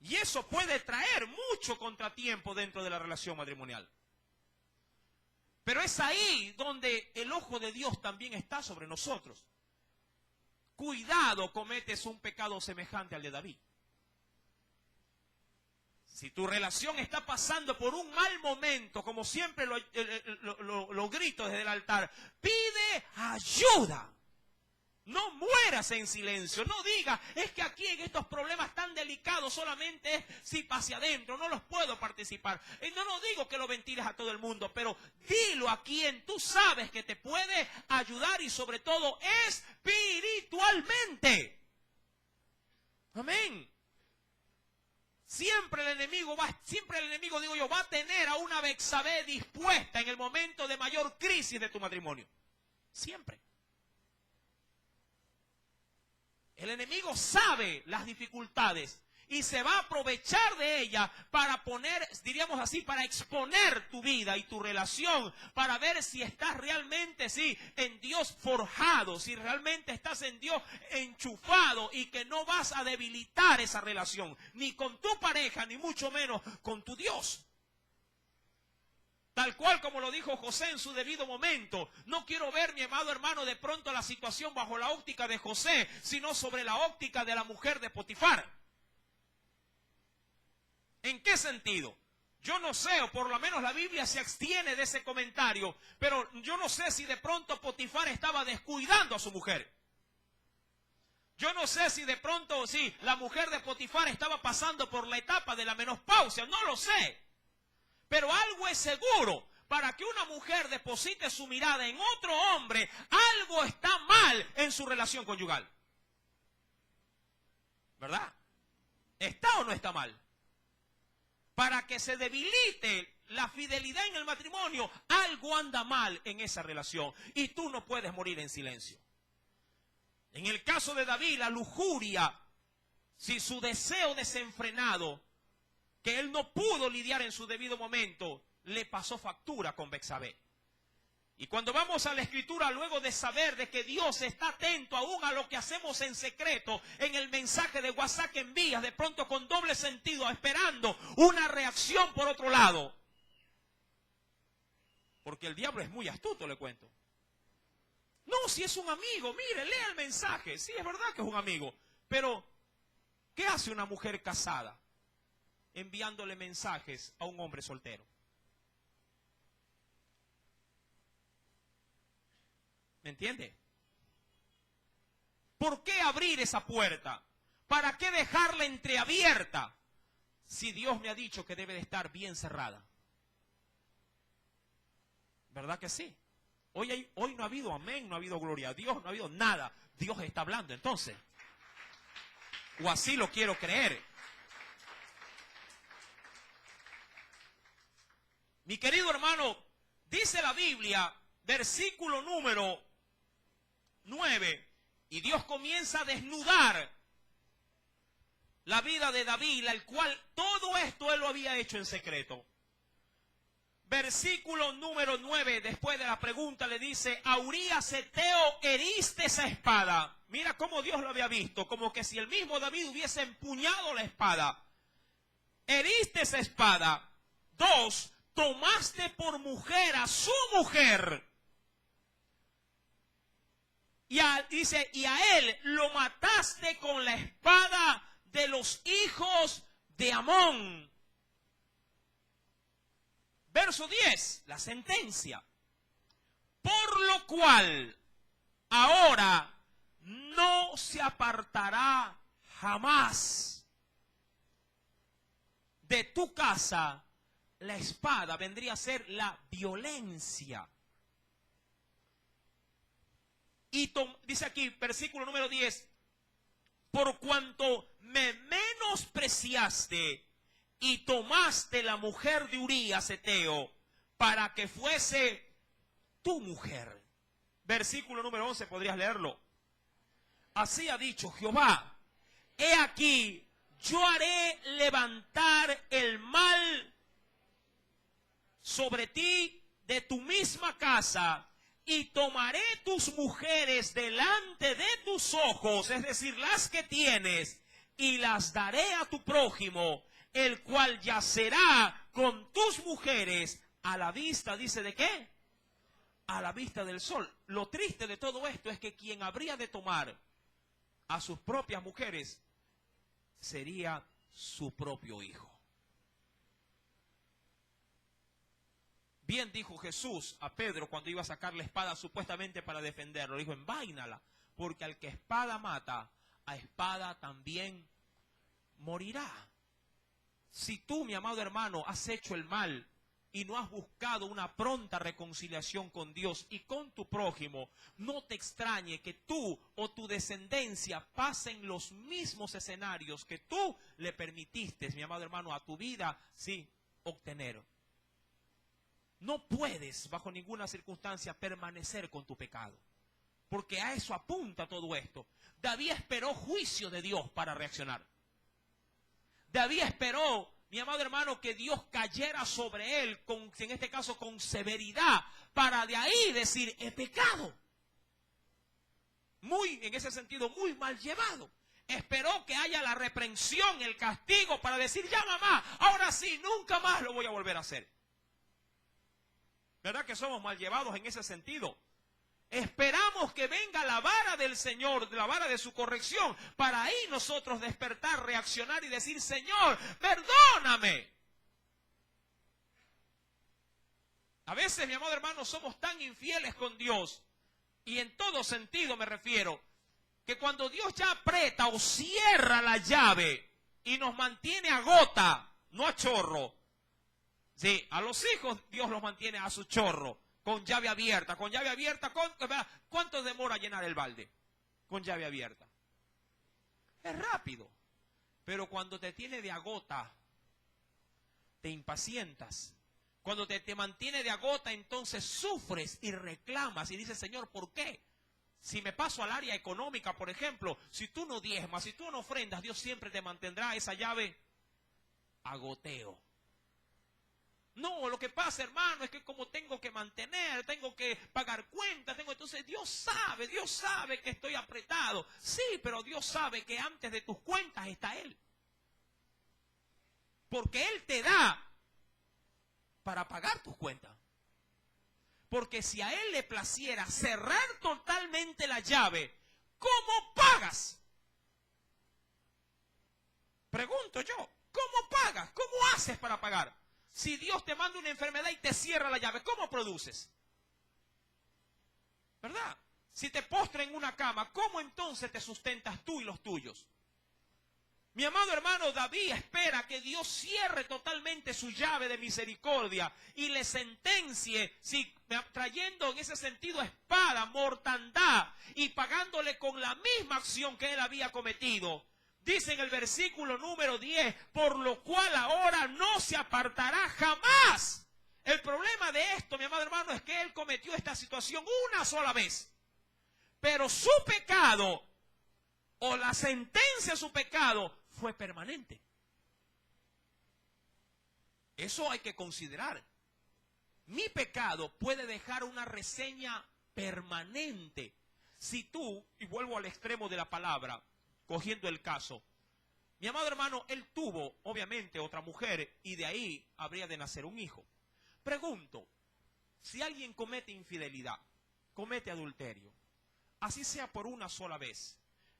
Y eso puede traer mucho contratiempo dentro de la relación matrimonial. Pero es ahí donde el ojo de Dios también está sobre nosotros. Cuidado, cometes un pecado semejante al de David. Si tu relación está pasando por un mal momento, como siempre lo grito desde el altar, pide ayuda. No mueras en silencio, no digas, es que aquí en estos problemas tan delicados solamente es si hacia adentro, no los puedo participar. Y no digo que lo ventiles a todo el mundo, pero dilo a quien tú sabes que te puede ayudar y sobre todo espiritualmente. Amén. Siempre el enemigo digo yo, va a tener a una Betsabé dispuesta en el momento de mayor crisis de tu matrimonio. Siempre. El enemigo sabe las dificultades y se va a aprovechar de ella para poner, diríamos así, para exponer tu vida y tu relación, para ver si estás realmente, sí, en Dios forjado, si realmente estás en Dios enchufado y que no vas a debilitar esa relación, ni con tu pareja, ni mucho menos con tu Dios. Tal cual como lo dijo José en su debido momento. No quiero ver, mi amado hermano, de pronto la situación bajo la óptica de José, sino sobre la óptica de la mujer de Potifar. ¿En qué sentido? Yo no sé, o por lo menos la Biblia se abstiene de ese comentario, pero yo no sé si de pronto Potifar estaba descuidando a su mujer. Yo no sé si de pronto, sí, la mujer de Potifar estaba pasando por la etapa de la menopausia, no lo sé. Pero algo es seguro, para que una mujer deposite su mirada en otro hombre, algo está mal en su relación conyugal. ¿Verdad? ¿Está o no está mal? Para que se debilite la fidelidad en el matrimonio, algo anda mal en esa relación y tú no puedes morir en silencio. En el caso de David, la lujuria, si su deseo desenfrenado, que él no pudo lidiar en su debido momento, le pasó factura con Betsabé. Y cuando vamos a la Escritura, luego de saber de que Dios está atento aún a lo que hacemos en secreto, en el mensaje de WhatsApp que envías, de pronto con doble sentido, esperando una reacción por otro lado. Porque el diablo es muy astuto, le cuento. No, si es un amigo, mire, lea el mensaje. Sí, es verdad que es un amigo. Pero, ¿qué hace una mujer casada enviándole mensajes a un hombre soltero? ¿Me entiende? ¿Por qué abrir esa puerta? ¿Para qué dejarla entreabierta? Si Dios me ha dicho que debe de estar bien cerrada. ¿Verdad que sí? Hoy no ha habido amén, no ha habido gloria a Dios, no ha habido nada. Dios está hablando entonces. O así lo quiero creer. Mi querido hermano, dice la Biblia, versículo número 9, y Dios comienza a desnudar la vida de David, el cual todo esto él lo había hecho en secreto. Versículo número 9, después de la pregunta, le dice, a Urías Eteo heriste esa espada. Mira cómo Dios lo había visto, como que si el mismo David hubiese empuñado la espada. Heriste esa espada. 2, tomaste por mujer a su mujer. Dice, y a él lo mataste con la espada de los hijos de Amón. Verso 10, la sentencia. Por lo cual, ahora no se apartará jamás de tu casa la espada. Vendría a ser la violencia. Y dice aquí, versículo número 10, por cuanto me menospreciaste y tomaste la mujer de Urías Eteo para que fuese tu mujer. Versículo número 11, podrías leerlo. Así ha dicho Jehová, he aquí, yo haré levantar el mal sobre ti de tu misma casa, y tomaré tus mujeres delante de tus ojos, es decir, las que tienes, y las daré a tu prójimo, el cual yacerá con tus mujeres a la vista, dice, ¿de qué? A la vista del sol. Lo triste de todo esto es que quien habría de tomar a sus propias mujeres sería su propio hijo. Bien dijo Jesús a Pedro cuando iba a sacar la espada supuestamente para defenderlo. Dijo, enváinala, porque al que espada mata, a espada también morirá. Si tú, mi amado hermano, has hecho el mal y no has buscado una pronta reconciliación con Dios y con tu prójimo, no te extrañe que tú o tu descendencia pasen los mismos escenarios que tú le permitiste, mi amado hermano, a tu vida, sí, obtener. No puedes, bajo ninguna circunstancia, permanecer con tu pecado, porque a eso apunta todo esto. David esperó juicio de Dios para reaccionar. David esperó, mi amado hermano, que Dios cayera sobre él, en este caso con severidad, para de ahí decir, he pecado. En ese sentido, muy mal llevado. Esperó que haya la reprensión, el castigo, para decir, ya mamá, ahora sí, nunca más lo voy a volver a hacer. ¿Verdad que somos mal llevados en ese sentido? Esperamos que venga la vara del Señor, la vara de su corrección, para ahí nosotros despertar, reaccionar y decir, Señor, perdóname. A veces, mi amado hermano, somos tan infieles con Dios, y en todo sentido me refiero, que cuando Dios ya aprieta o cierra la llave y nos mantiene a gota, no a chorro. Sí, a los hijos Dios los mantiene a su chorro. Con llave abierta, ¿cuánto demora llenar el balde? Con llave abierta. Es rápido. Pero cuando te tiene de agota, te impacientas. Cuando te mantiene de agota, entonces sufres y reclamas y dices, Señor, ¿por qué? Si me paso al área económica, por ejemplo, si tú no diezmas, si tú no ofrendas, Dios siempre te mantendrá esa llave a goteo. No, lo que pasa, hermano, es que como tengo que mantener, tengo que pagar cuentas, entonces Dios sabe que estoy apretado. Sí, pero Dios sabe que antes de tus cuentas está Él. Porque Él te da para pagar tus cuentas. Porque si a Él le placiera cerrar totalmente la llave, ¿cómo pagas? Pregunto yo, ¿cómo pagas? ¿Cómo haces para pagar? Si Dios te manda una enfermedad y te cierra la llave, ¿cómo produces? ¿Verdad? Si te postra en una cama, ¿cómo entonces te sustentas tú y los tuyos? Mi amado hermano, David espera que Dios cierre totalmente su llave de misericordia y le sentencie, trayendo en ese sentido espada, mortandad y pagándole con la misma acción que él había cometido. Dice en el versículo número 10, por lo cual ahora no se apartará jamás. El problema de esto, mi amado hermano, es que él cometió esta situación una sola vez. Pero su pecado, o la sentencia a su pecado, fue permanente. Eso hay que considerar. Mi pecado puede dejar una reseña permanente. Si tú, y vuelvo al extremo de la palabra, cogiendo el caso, mi amado hermano, él tuvo, obviamente, otra mujer, y de ahí habría de nacer un hijo. Pregunto, si alguien comete infidelidad, comete adulterio, así sea por una sola vez,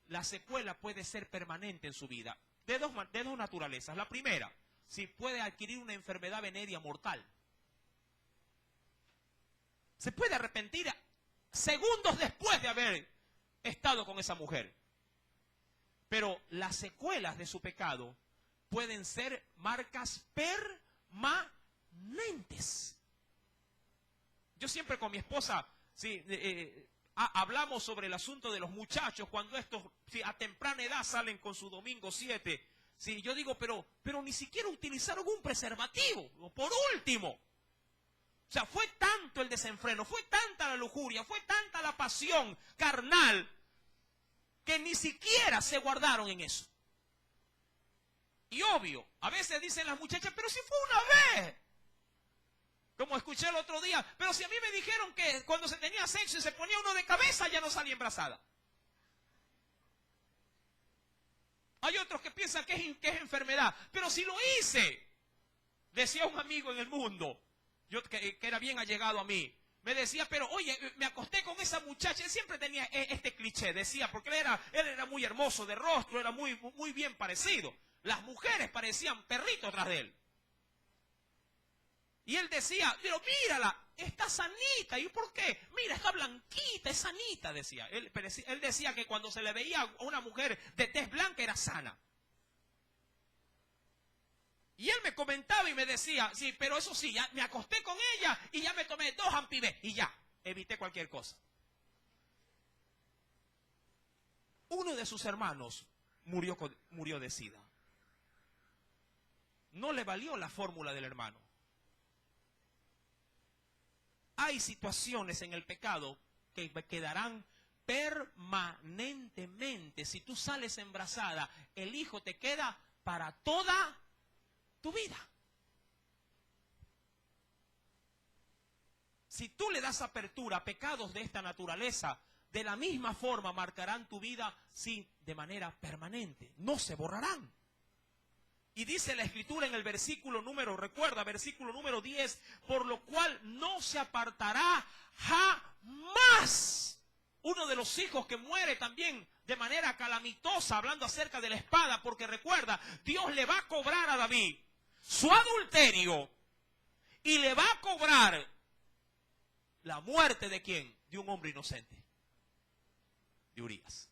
la secuela puede ser permanente en su vida, de dos naturalezas. La primera, si puede adquirir una enfermedad venérea mortal. Se puede arrepentir segundos después de haber estado con esa mujer. Pero las secuelas de su pecado pueden ser marcas permanentes. Yo siempre con mi esposa hablamos sobre el asunto de los muchachos cuando estos a temprana edad salen con su domingo 7. Sí, yo digo, pero ni siquiera utilizaron un preservativo, por último. O sea, fue tanto el desenfreno, fue tanta la lujuria, fue tanta la pasión carnal, que ni siquiera se guardaron en eso. Y obvio, a veces dicen las muchachas, pero si fue una vez. Como escuché el otro día, pero si a mí me dijeron que cuando se tenía sexo y se ponía uno de cabeza, ya no salía embarazada. Hay otros que piensan que es enfermedad, pero si lo hice, decía un amigo en el mundo, que era bien allegado a mí, me decía, pero oye, me acosté con esa muchacha. Él siempre tenía este cliché, decía, porque él era muy hermoso de rostro, era muy bien parecido. Las mujeres parecían perritos tras de él. Y él decía, pero mírala, está sanita. ¿Y por qué? Mira, está blanquita, es sanita, decía. Él decía que cuando se le veía a una mujer de tez blanca era sana. Y él me comentaba y me decía, sí, pero eso sí, ya me acosté con ella y ya me tomé 2 Ampibé y ya, evité cualquier cosa. Uno de sus hermanos murió de SIDA. No le valió la fórmula del hermano. Hay situaciones en el pecado que quedarán permanentemente. Si tú sales embarazada, el hijo te queda para toda tu vida. Si tú le das apertura a pecados de esta naturaleza, de la misma forma marcarán tu vida, sí, de manera permanente. No se borrarán. Y dice la Escritura en el versículo número 10, por lo cual no se apartará jamás. Uno de los hijos que muere también de manera calamitosa, hablando acerca de la espada, porque recuerda, Dios le va a cobrar a David su adulterio y le va a cobrar la muerte de ¿quién? De un hombre inocente, de Urías.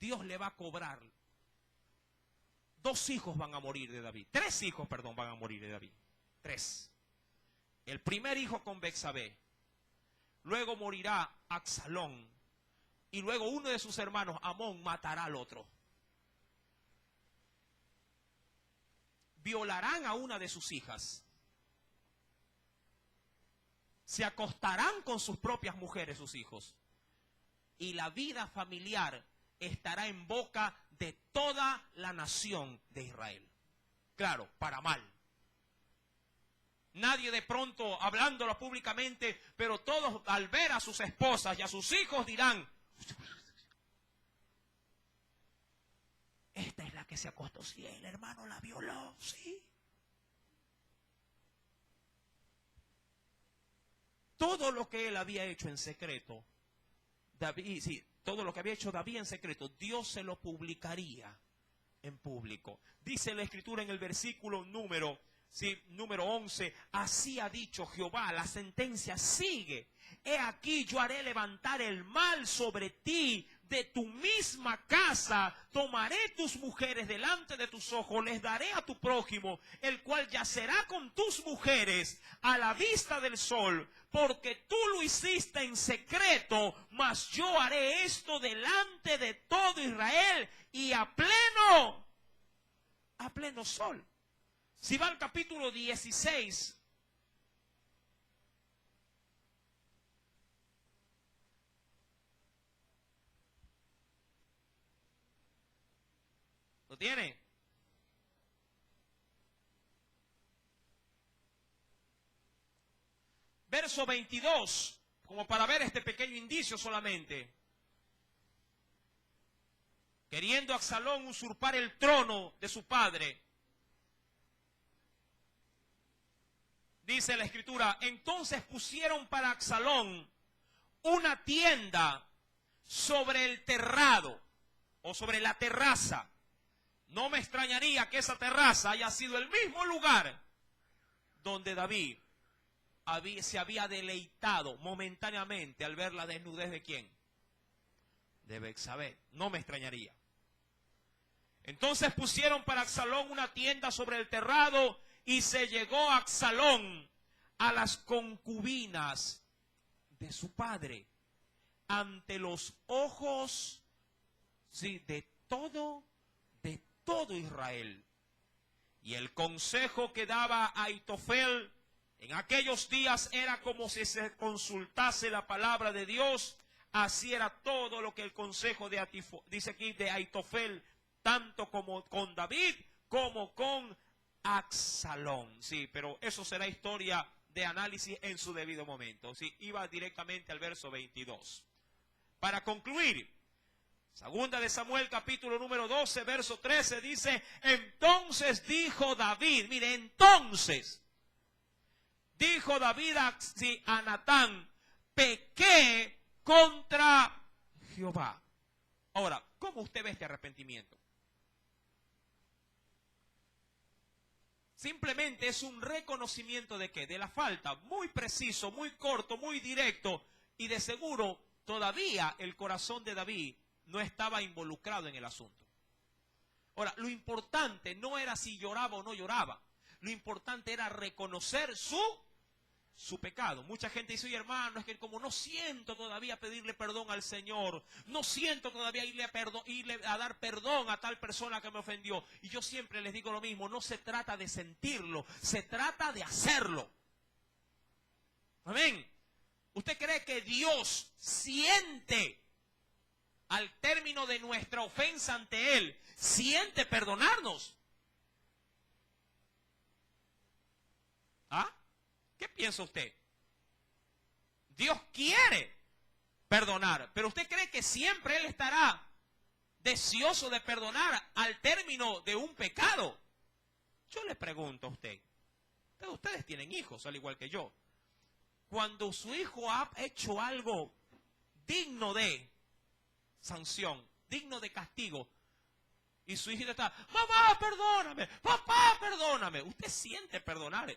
Dios le va a cobrar. 2 hijos van a morir de David. 3 hijos, perdón, van a morir de David. 3. El primer hijo con Betsabé. Luego morirá Absalón. Y luego uno de sus hermanos, Amón, matará al otro. Violarán a una de sus hijas. Se acostarán con sus propias mujeres, sus hijos. Y la vida familiar estará en boca de toda la nación de Israel. Claro, para mal. Nadie de pronto hablándolo públicamente, pero todos al ver a sus esposas y a sus hijos dirán, esta es la que se acostó, sí, el hermano la violó, sí. Todo lo que él había hecho en secreto, David, sí, todo lo que había hecho David en secreto, Dios se lo publicaría en público. Dice la Escritura en el versículo número 11, así ha dicho Jehová, la sentencia sigue. He aquí yo haré levantar el mal sobre ti, de tu misma casa tomaré tus mujeres delante de tus ojos, les daré a tu prójimo, el cual yacerá con tus mujeres a la vista del sol, porque tú lo hiciste en secreto, mas yo haré esto delante de todo Israel y a pleno sol. Si va al capítulo 16, ¿lo tiene? Verso 22, como para ver este pequeño indicio solamente. Queriendo Absalón usurpar el trono de su padre, dice la Escritura, entonces pusieron para Absalón una tienda sobre el terrado o sobre la terraza. No me extrañaría que esa terraza haya sido el mismo lugar donde David se había deleitado momentáneamente al ver la desnudez de ¿quién? De Betsabé. No me extrañaría. Entonces pusieron para Absalón una tienda sobre el terrado y se llegó Absalón a las concubinas de su padre ante los ojos, sí, de todo Israel. Y el consejo que daba Ahitofel en aquellos días era como si se consultase la palabra de Dios. Así era todo lo que el consejo dice aquí de Ahitofel, tanto como con David como con Absalón. Sí, pero eso será historia de análisis en su debido momento. Sí, iba directamente al verso 22. Para concluir, segunda de Samuel, capítulo número 12, verso 13, dice, entonces dijo David, mire, entonces dijo David a Natán, pequé contra Jehová. Ahora, ¿cómo usted ve este arrepentimiento? simplemente es un reconocimiento de ¿qué? De la falta, muy preciso, muy corto, muy directo, y de seguro todavía el corazón de David no estaba involucrado en el asunto. Ahora, lo importante no era si lloraba o no lloraba, lo importante era reconocer su pecado. Mucha gente dice, oye hermano, es que como no siento todavía pedirle perdón al Señor, no siento todavía irle a dar perdón a tal persona que me ofendió. Y yo siempre les digo lo mismo, no se trata de sentirlo, se trata de hacerlo. Amén. ¿Usted cree que Dios siente al término de nuestra ofensa ante Él, siente perdonarnos? ¿Ah? ¿Qué piensa usted? Dios quiere perdonar, pero ¿usted cree que siempre Él estará deseoso de perdonar al término de un pecado? Yo le pregunto a usted, ustedes tienen hijos al igual que yo, cuando su hijo ha hecho algo digno de sanción, digno de castigo, y su hijito está, mamá, perdóname, papá, perdóname, ¿usted siente perdonar?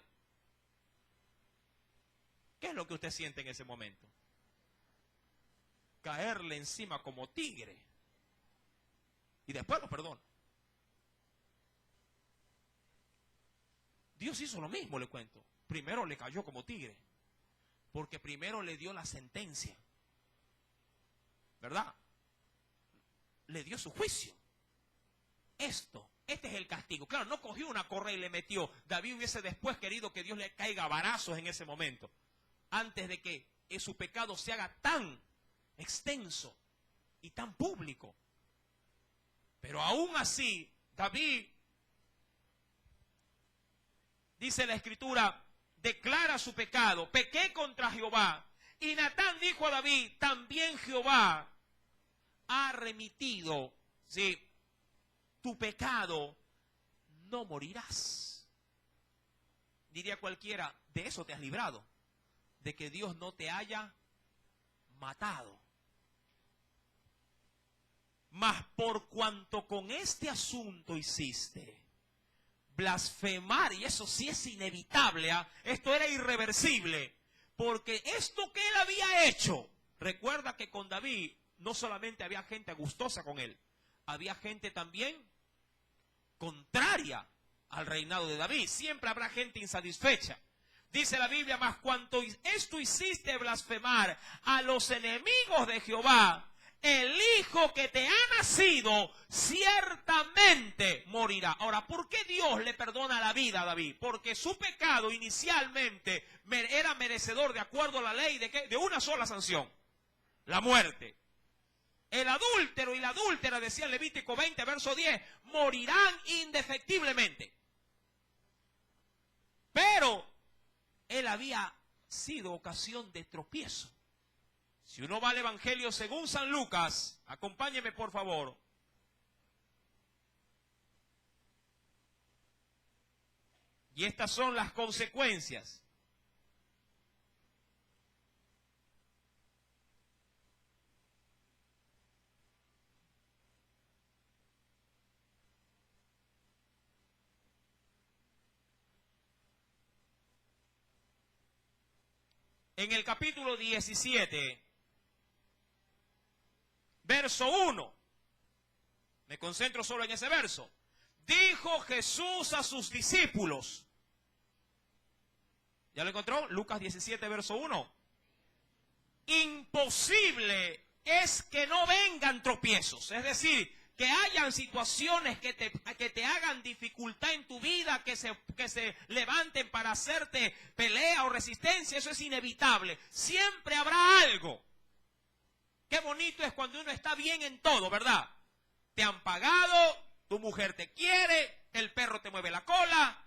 ¿Qué es lo que usted siente en ese momento? Caerle encima como tigre. Y después lo perdona. Dios hizo lo mismo, le cuento. Primero le cayó como tigre. Porque primero le dio la sentencia. ¿Verdad? Le dio su juicio. Este es el castigo. Claro, no cogió una correa y le metió. David hubiese después querido que Dios le caiga a varazos en ese momento, antes de que su pecado se haga tan extenso y tan público. Pero aún así, David, dice la Escritura, declara su pecado. Pequé contra Jehová. Y Natán dijo a David, también Jehová ha remitido, ¿sí?, tu pecado, no morirás. Diría cualquiera, de eso te has librado, de que Dios no te haya matado. Mas por cuanto con este asunto hiciste blasfemar, y eso sí es inevitable, esto era irreversible, porque esto que él había hecho, recuerda que con David no solamente había gente gustosa con él, había gente también contraria al reinado de David. Siempre habrá gente insatisfecha. Dice la Biblia, mas cuanto esto hiciste blasfemar a los enemigos de Jehová, el hijo que te ha nacido ciertamente morirá. Ahora, ¿por qué Dios le perdona la vida a David? Porque su pecado inicialmente era merecedor, de acuerdo a la ley, de una sola sanción: la muerte. El adúltero y la adúltera, decía el Levítico 20, verso 10, morirán indefectiblemente. Pero él había sido ocasión de tropiezo. Si uno va al Evangelio según San Lucas, acompáñeme por favor. Y estas son las consecuencias. En el capítulo 17, verso 1, me concentro solo en ese verso. Dijo Jesús a sus discípulos. ¿Ya lo encontró? Lucas 17, verso 1. Imposible es que no vengan tropiezos. Es decir, que hayan situaciones que te hagan dificultad en tu vida, que se levanten para hacerte pelea o resistencia. Eso es inevitable. Siempre habrá algo. Qué bonito es cuando uno está bien en todo, ¿verdad? Te han pagado, tu mujer te quiere, el perro te mueve la cola.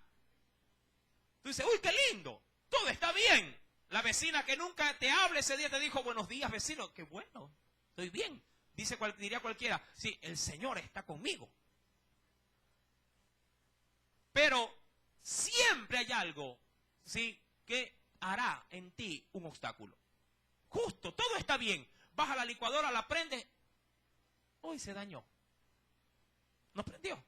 Tú dices, uy, qué lindo, todo está bien. La vecina que nunca te habla ese día te dijo, buenos días, vecino. Qué bueno, estoy bien. Diría cualquiera, sí, el Señor está conmigo. Pero siempre hay algo, ¿sí?, que hará en ti un obstáculo. Justo, todo está bien. Baja la licuadora, la prendes. Hoy se dañó. No prendió.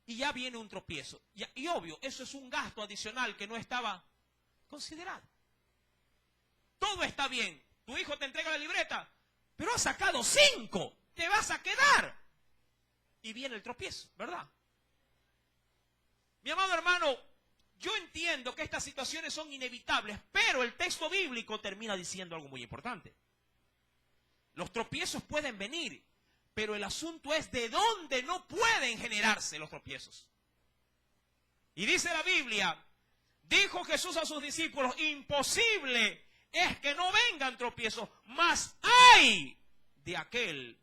y ya viene un tropiezo. Y obvio, eso es un gasto adicional que no estaba considerado. Todo está bien. Tu hijo te entrega la libreta, pero has sacado 5. Te vas a quedar. Y viene el tropiezo, ¿verdad? Mi amado hermano, yo entiendo que estas situaciones son inevitables, pero el texto bíblico termina diciendo algo muy importante. Los tropiezos pueden venir, pero el asunto es de dónde no pueden generarse los tropiezos. Y dice la Biblia, dijo Jesús a sus discípulos, imposible es que no vengan tropiezos, mas hay de aquel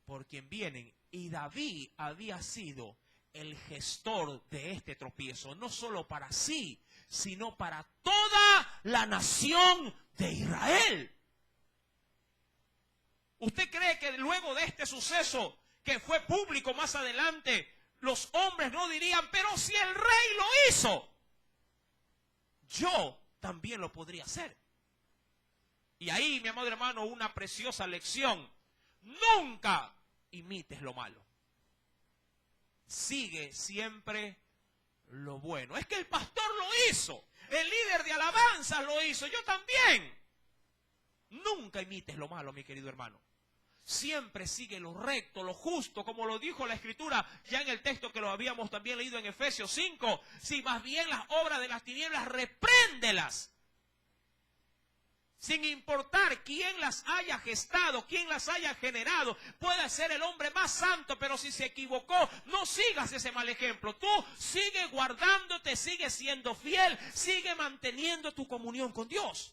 por quien vienen. Y David había sido el gestor de este tropiezo, no solo para sí, sino para toda la nación de Israel. ¿Usted cree que luego de este suceso, que fue público más adelante, los hombres no dirían, pero si el rey lo hizo, yo también lo podría hacer? Y ahí, mi amado hermano, una preciosa lección. Nunca imites lo malo. Sigue siempre lo bueno. Es que el pastor lo hizo, el líder de alabanza lo hizo, yo también. Nunca imites lo malo, mi querido hermano. Siempre sigue lo recto, lo justo, como lo dijo la Escritura, ya en el texto que lo habíamos también leído en Efesios 5. Si más bien las obras de las tinieblas, repréndelas. Sin importar quién las haya gestado, quién las haya generado. Puede ser el hombre más santo, pero si se equivocó, no sigas ese mal ejemplo. Tú sigue guardándote, sigue siendo fiel, sigue manteniendo tu comunión con Dios.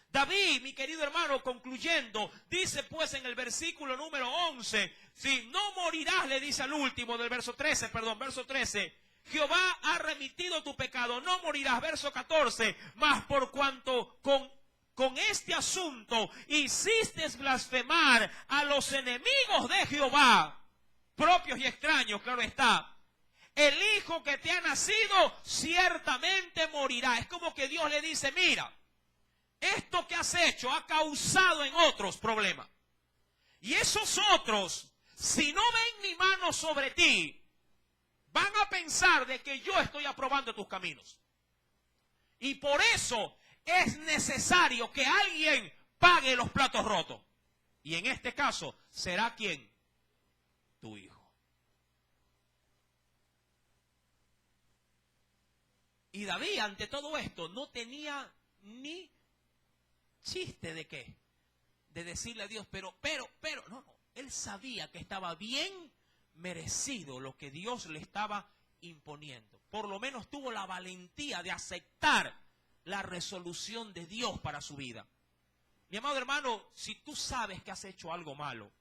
David, mi querido hermano, concluyendo, dice pues en el versículo número 11, si no morirás, le dice al último del verso 13, Jehová ha remitido tu pecado, no morirás. Verso 14, mas por cuanto con este asunto hiciste blasfemar a los enemigos de Jehová, propios y extraños, claro está, el hijo que te ha nacido ciertamente morirá. Es como que Dios le dice, mira, esto que has hecho ha causado en otros problemas. Y esos otros, si no ven mi mano sobre ti, van a pensar de que yo estoy aprobando tus caminos. Y por eso es necesario que alguien pague los platos rotos. Y en este caso, ¿será quién? Tu hijo. Y David, ante todo esto, no tenía ni chiste de qué. De decirle a Dios, pero, no. Él sabía que estaba bien merecido lo que Dios le estaba imponiendo. Por lo menos tuvo la valentía de aceptar la resolución de Dios para su vida. Mi amado hermano, si tú sabes que has hecho algo malo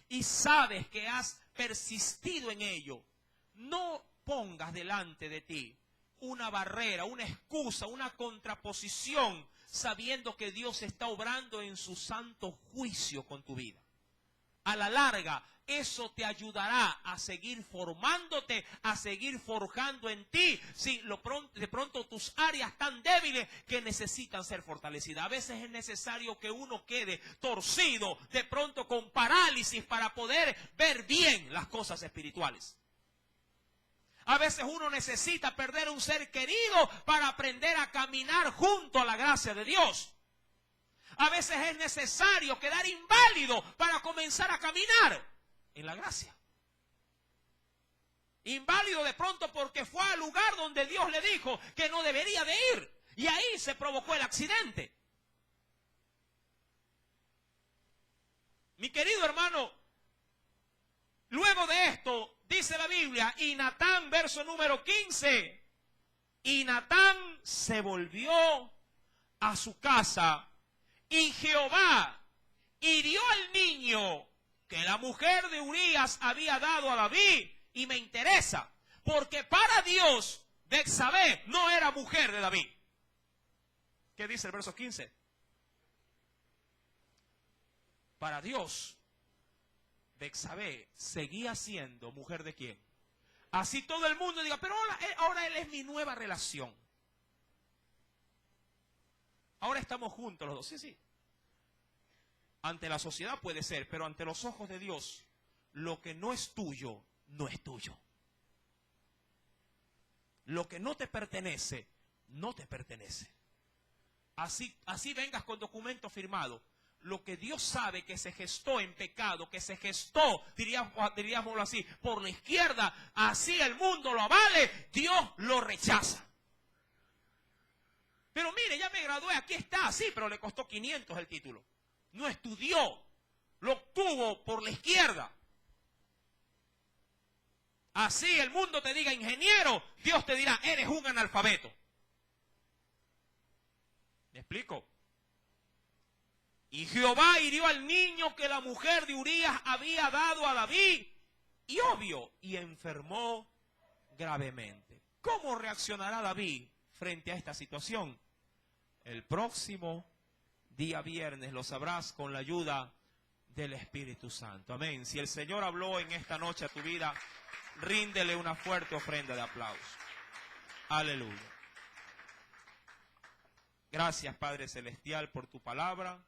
y sabes que has persistido en ello, no pongas delante de ti una barrera, una excusa, una contraposición, sabiendo que Dios está obrando en su santo juicio con tu vida. A la larga, eso te ayudará a seguir formándote, a seguir forjando en ti. Si de pronto tus áreas están débiles que necesitan ser fortalecidas. A veces es necesario que uno quede torcido, de pronto con parálisis, para poder ver bien las cosas espirituales. A veces uno necesita perder un ser querido para aprender a caminar junto a la gracia de Dios. A veces es necesario quedar inválido para comenzar a caminar en la gracia. Inválido de pronto porque fue al lugar donde Dios le dijo que no debería de ir. Y ahí se provocó el accidente. Mi querido hermano, luego de esto, dice la Biblia, y Natán, verso número 15, y Natán se volvió a su casa, y Jehová hirió al niño que la mujer de Urías había dado a David. Y me interesa, porque para Dios, Betsabé no era mujer de David. ¿Qué dice el verso 15? Para Dios, Betsabé seguía siendo mujer de quién. Así todo el mundo diga, pero ahora él es mi nueva relación. Ahora estamos juntos los dos. Sí, sí. Ante la sociedad puede ser, pero ante los ojos de Dios, lo que no es tuyo, no es tuyo. Lo que no te pertenece, no te pertenece. Así vengas con documento firmado. Lo que Dios sabe que se gestó en pecado, que se gestó, diríamos así, por la izquierda, así el mundo lo avale, Dios lo rechaza. Pero mire, ya me gradué, aquí está, sí, pero le costó 500 el título. No estudió, lo obtuvo por la izquierda. Así el mundo te diga ingeniero, Dios te dirá, eres un analfabeto. ¿Me explico? Y Jehová hirió al niño que la mujer de Urías había dado a David, y obvio, y enfermó gravemente. ¿Cómo reaccionará David frente a esta situación? El próximo día viernes lo sabrás con la ayuda del Espíritu Santo. Amén. Si el Señor habló en esta noche a tu vida, ríndele una fuerte ofrenda de aplauso. Aleluya. Gracias, Padre Celestial, por tu palabra.